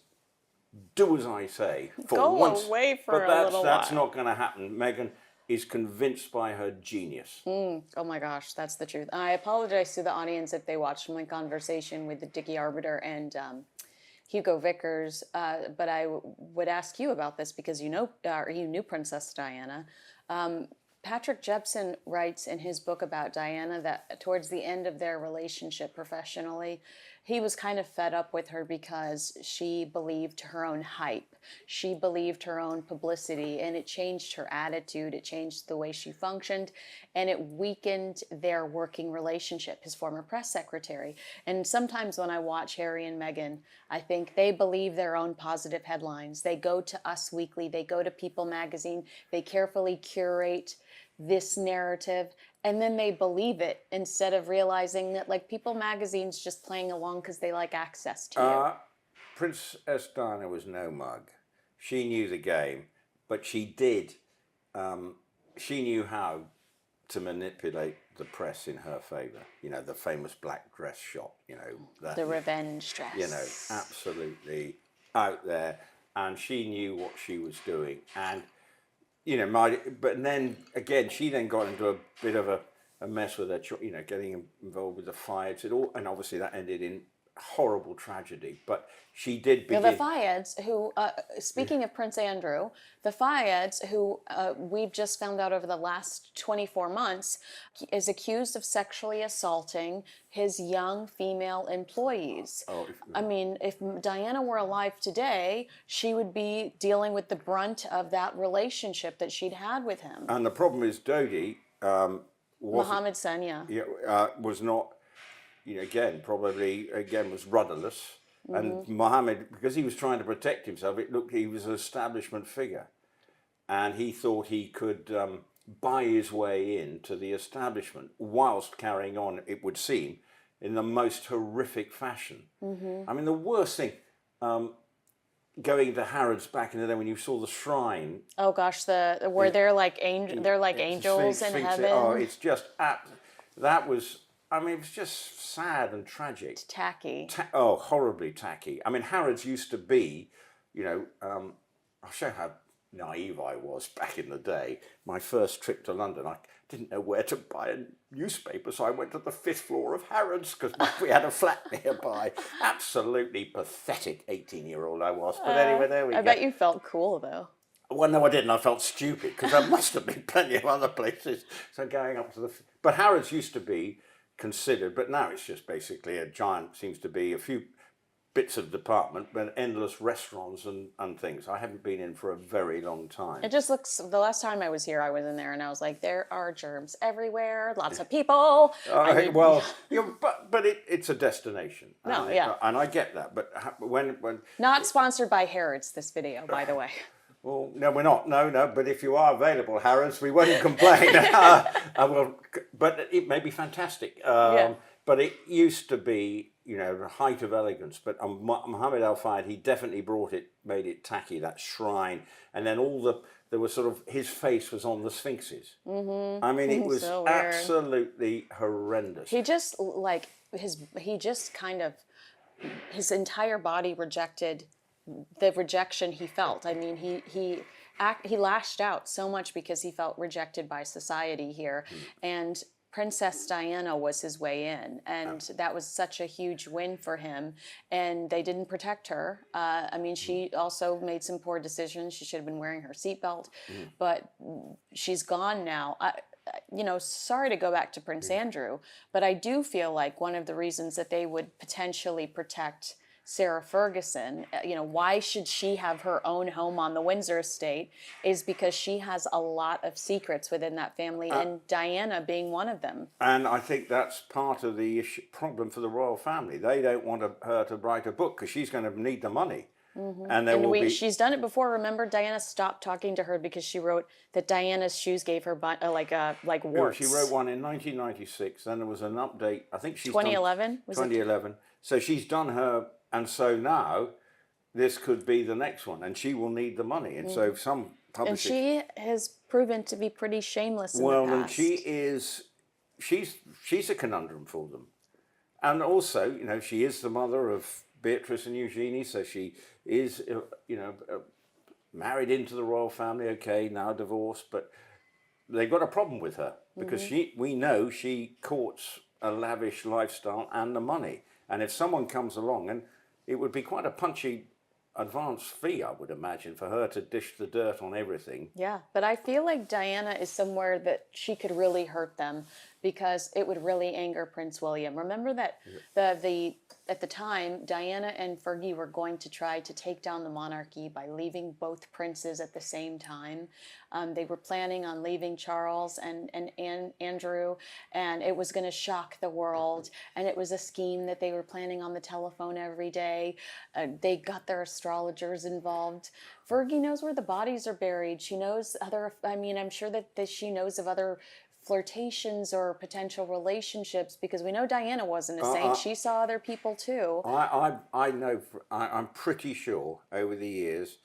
do as I say for once. Go away for a little while. That's not going to happen. Meghan is convinced by her genius. Oh my gosh, that's the truth. I apologize to the audience if they watched my conversation with the Dickie Arbiter and Hugo Vickers, but I would ask you about this because you knew Princess Diana. Patrick Jepson writes in his book about Diana that towards the end of their relationship professionally, he was kind of fed up with her because she believed her own hype. She believed her own publicity, and it changed her attitude. It changed the way she functioned, and it weakened their working relationship, his former press secretary. And sometimes when I watch Harry and Meghan, I think they believe their own positive headlines. They go to Us Weekly, they go to People magazine, they carefully curate this narrative, and then they believe it instead of realizing that like People magazine's just playing along because they like access to you. Princess Diana was no mug. She knew the game, but she did. She knew how to manipulate the press in her favour. The famous black dress shot. The revenge dress. Absolutely out there, and she knew what she was doing. And but then again, she then got into a bit of a mess with her, getting involved with the Fayeds. And obviously that ended in horrible tragedy. But she did begin. The Fayeds, who, speaking of Prince Andrew, the Fayeds, who we've just found out over the last 24 months, is accused of sexually assaulting his young female employees. I mean, if Diana were alive today, she would be dealing with the brunt of that relationship that she'd had with him. And the problem is Dodi, Mohammed Sanya, was not, was rudderless. Mm-hmm. And Mohammed, because he was trying to protect himself, he was an establishment figure. And he thought he could buy his way into the establishment whilst carrying on, it would seem, in the most horrific fashion. Mm-hmm. I mean, the worst thing, going to Harrods back in the day when you saw the shrine. Oh gosh, where they're like angels in heaven. Oh, it's just that was. I mean, it was just sad and tragic. It's tacky. Horribly tacky. I mean, Harrods used to be, I'll show how naive I was back in the day. My first trip to London, I didn't know where to buy a newspaper, so I went to the 5th floor of Harrods because we had a flat nearby. Absolutely pathetic 18-year-old I was. But anyway, there we go. I bet you felt cool, though. Well, no, I didn't. I felt stupid because there must have been plenty of other places. So going up to the... But Harrods used to be considered, but now it's just basically a giant, seems to be a few bits of department, but endless restaurants and things. I haven't been in for a very long time. It just looks, the last time I was here, I was in there and I was like, there are germs everywhere, lots of people. Well, but it's a destination. No, and yeah. And I get that, but when... Not sponsored by Harrods, this video, by the way. Well, no, we're not. No. But if you are available, Harrods, we won't complain. But it may be fantastic. Yeah. But it used to be, the height of elegance. But Muhammad Al Fayed, he definitely made it tacky, that shrine. And then there was sort of, his face was on the sphinxes. Mm-hmm. I mean, it was so absolutely horrendous. He just, his entire body rejected the rejection he felt. I mean, he lashed out so much because he felt rejected by society here. And Princess Diana was his way in, and that was such a huge win for him. And they didn't protect her. I mean, she also made some poor decisions. She should have been wearing her seatbelt, but she's gone now. Sorry to go back to Prince Andrew, but I do feel like one of the reasons that they would potentially protect Sarah Ferguson, why should she have her own home on the Windsor estate, is because she has a lot of secrets within that family, and Diana being one of them. And I think that's part of the problem for the royal family. They don't want her to write a book because she's going to need the money. Mm-hmm. And she's done it before. Remember, Diana stopped talking to her because she wrote that Diana's shoes gave her like warts. She wrote one in 1996. Then there was an update. I think she's 2011. 2011. So she's done her. And so now, this could be the next one, and she will need the money. And so some publishers... And she has proven to be pretty shameless in the past. And she's a conundrum for them. And also, she is the mother of Beatrice and Eugenie, so she is, married into the royal family, okay, now divorced, but they've got a problem with her because we know she courts a lavish lifestyle and the money. And if someone comes along, and it would be quite a punchy advance fee, I would imagine, for her to dish the dirt on everything. Yeah, but I feel like Diana is somewhere that she could really hurt them because it would really anger Prince William. Remember that at the time, Diana and Fergie were going to try to take down the monarchy by leaving both princes at the same time. They were planning on leaving Charles and Andrew, and it was going to shock the world. And it was a scheme that they were planning on the telephone every day. They got their astrologers involved. Fergie knows where the bodies are buried. She knows I'm sure that she knows of other flirtations or potential relationships, because we know Diana wasn't a saint. She saw other people too. I know, I'm pretty sure over the years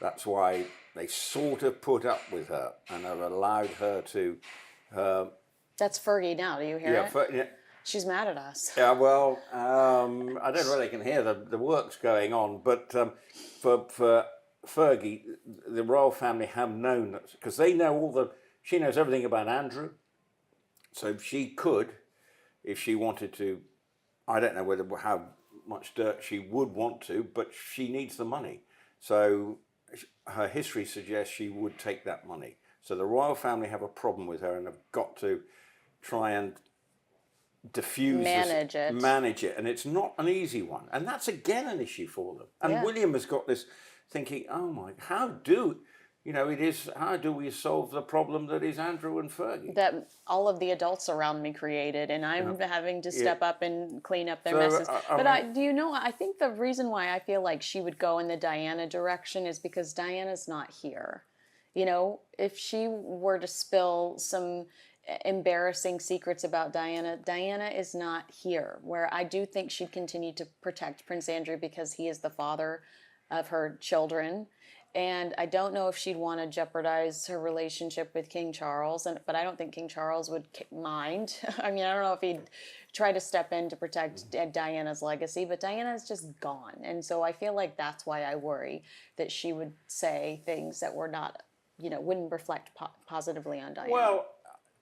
that's why they sort of put up with her and have allowed her to... That's Fergie now, do you hear it? Yeah. She's mad at us. Yeah, well, I don't really can hear the works going on, but for Fergie, the royal family have known that, because they know she knows everything about Andrew, so she could, if she wanted to, I don't know how much dirt she would want to, but she needs the money. So her history suggests she would take that money. So the royal family have a problem with her and have got to try and manage it, and it's not an easy one. And that's again an issue for them. And William has got this thinking, oh my, how do we solve the problem that is Andrew and Fergie? That all of the adults around me created, and I'm having to step up and clean up their messes. I think the reason why I feel like she would go in the Diana direction is because Diana's not here. If she were to spill some embarrassing secrets about Diana is not here, where I do think she'd continue to protect Prince Andrew because he is the father of her children. And I don't know if she'd want to jeopardize her relationship with King Charles, but I don't think King Charles would mind. I mean, I don't know if he'd try to step in to protect Diana's legacy, but Diana's just gone. And so I feel like that's why I worry that she would say things that were not, wouldn't reflect positively on Diana. Well,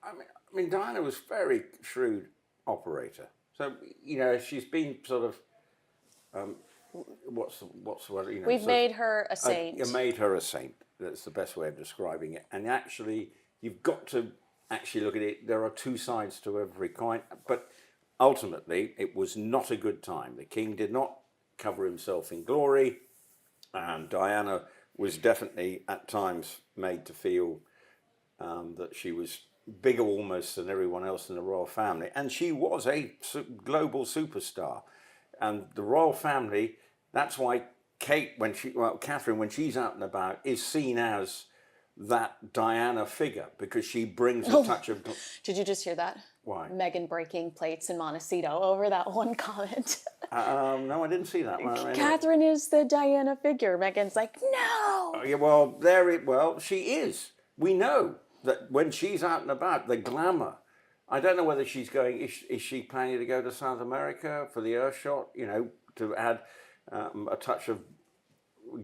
I mean, Diana was a very shrewd operator. So, she's been sort of, what's the word? We've made her a saint. You made her a saint. That's the best way of describing it. And actually, you've got to actually look at it. There are two sides to every coin. But ultimately, it was not a good time. The king did not cover himself in glory. And Diana was definitely, at times, made to feel that she was bigger almost than everyone else in the royal family. And she was a global superstar. And the royal family, that's why Catherine, when she's out and about, is seen as that Diana figure, because she brings a touch of... Did you just hear that? Why? Meghan breaking plates in Montecito over that one comment. No, I didn't see that one. Catherine is the Diana figure. Meghan's like, no! Yeah, well, she is. We know that when she's out and about, the glamour. I don't know whether she's going, is she planning to go to South America for the Earthshot, to add a touch of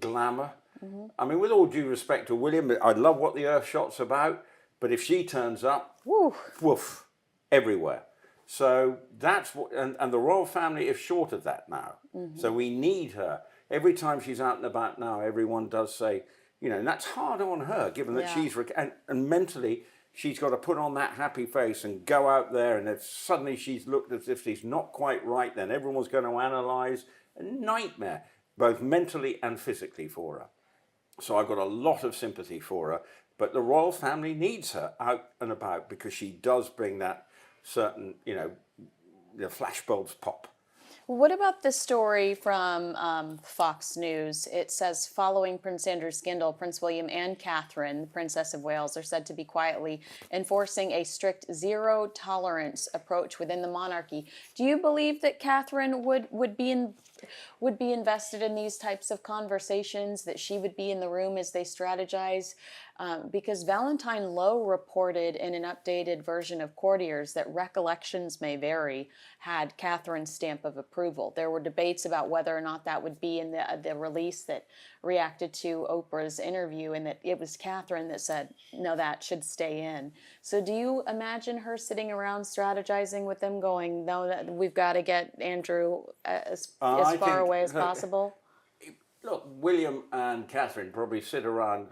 glamour? Mm-hmm. I mean, with all due respect to William, I love what the Earthshot's about, but if she turns up, woof, everywhere. So that's what, and the royal family is short of that now. Mm-hmm. So we need her. Every time she's out and about now, everyone does say, and that's hard on her, given that she's, and mentally, she's got to put on that happy face and go out there, and if suddenly she's looked as if she's not quite right, then everyone's going to analyse. A nightmare, both mentally and physically for her. So I've got a lot of sympathy for her, but the royal family needs her out and about because she does bring that certain, the flashbulbs pop. What about the story from Fox News? It says, following Prince Andrew's scandal, Prince William and Catherine, the Princess of Wales, are said to be quietly enforcing a strict zero-tolerance approach within the monarchy. Do you believe that Catherine would be invested in these types of conversations, that she would be in the room as they strategize? Because Valentine Lowe reported in an updated version of Courtiers that recollections may vary had Catherine's stamp of approval. There were debates about whether or not that would be in the release that reacted to Oprah's interview, and that it was Catherine that said, no, that should stay in. So do you imagine her sitting around strategizing with them going, no, we've got to get Andrew as far away as possible? Look, William and Catherine probably sit around,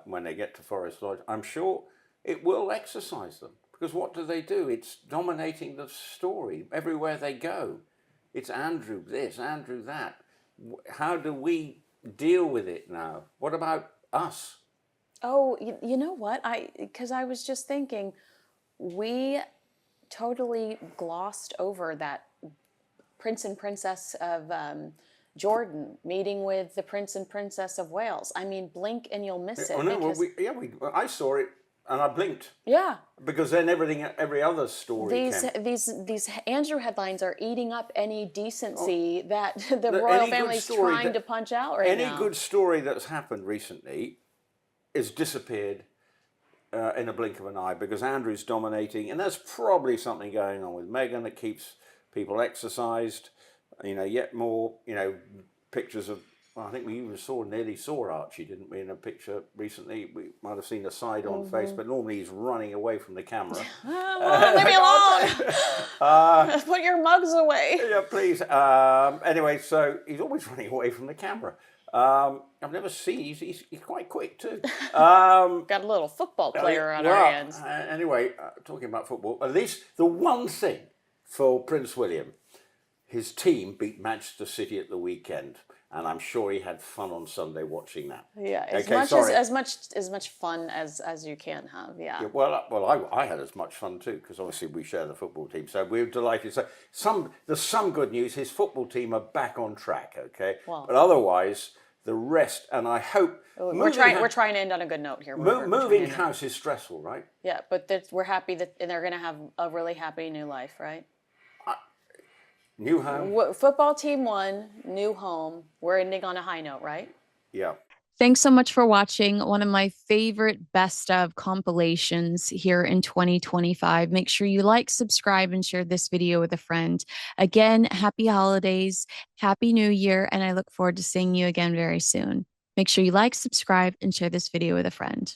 when they get to Forest Lodge, I'm sure it will exercise them. Because what do? It's dominating the story everywhere they go. It's Andrew this, Andrew that. How do we deal with it now? What about us? Oh, you know what? Because I was just thinking, we totally glossed over that Prince and Princess of Jordan meeting with the Prince and Princess of Wales. I mean, blink and you'll miss it. Oh no, I saw it and I blinked. Yeah. Because then every other story these Andrew headlines are eating up any decency that the royal family's trying to punch out right now. Any good story that's happened recently is disappeared in a blink of an eye because Andrew's dominating, and there's probably something going on with Meghan that keeps people exercised. Yet more, pictures of, I think we even nearly saw Archie, didn't we, in a picture recently? We might have seen a side-on face, but normally he's running away from the camera. Leave me alone! Put your mugs away. Yeah, please. Anyway, so he's always running away from the camera. I've never seen, he's quite quick too. Got a little football player on our hands. Anyway, talking about football, at least the one thing for Prince William, his team beat Manchester City at the weekend, and I'm sure he had fun on Sunday watching that. Yeah, as much fun as you can have. Yeah. Well, I had as much fun too because obviously we share the football team, so we're delighted. So there's some good news. His football team are back on track. Okay, but otherwise the rest, and I hope we're trying to end on a good note here. Moving house is stressful, right? Yeah, but we're happy that they're going to have a really happy new life, right? New home. Football team won, new home. We're ending on a high note, right? Yeah. Thanks so much for watching one of my favorite best of compilations here in 2025. Make sure you like, subscribe, and share this video with a friend. Again, happy holidays, happy new year, and I look forward to seeing you again very soon. Make sure you like, subscribe, and share this video with a friend.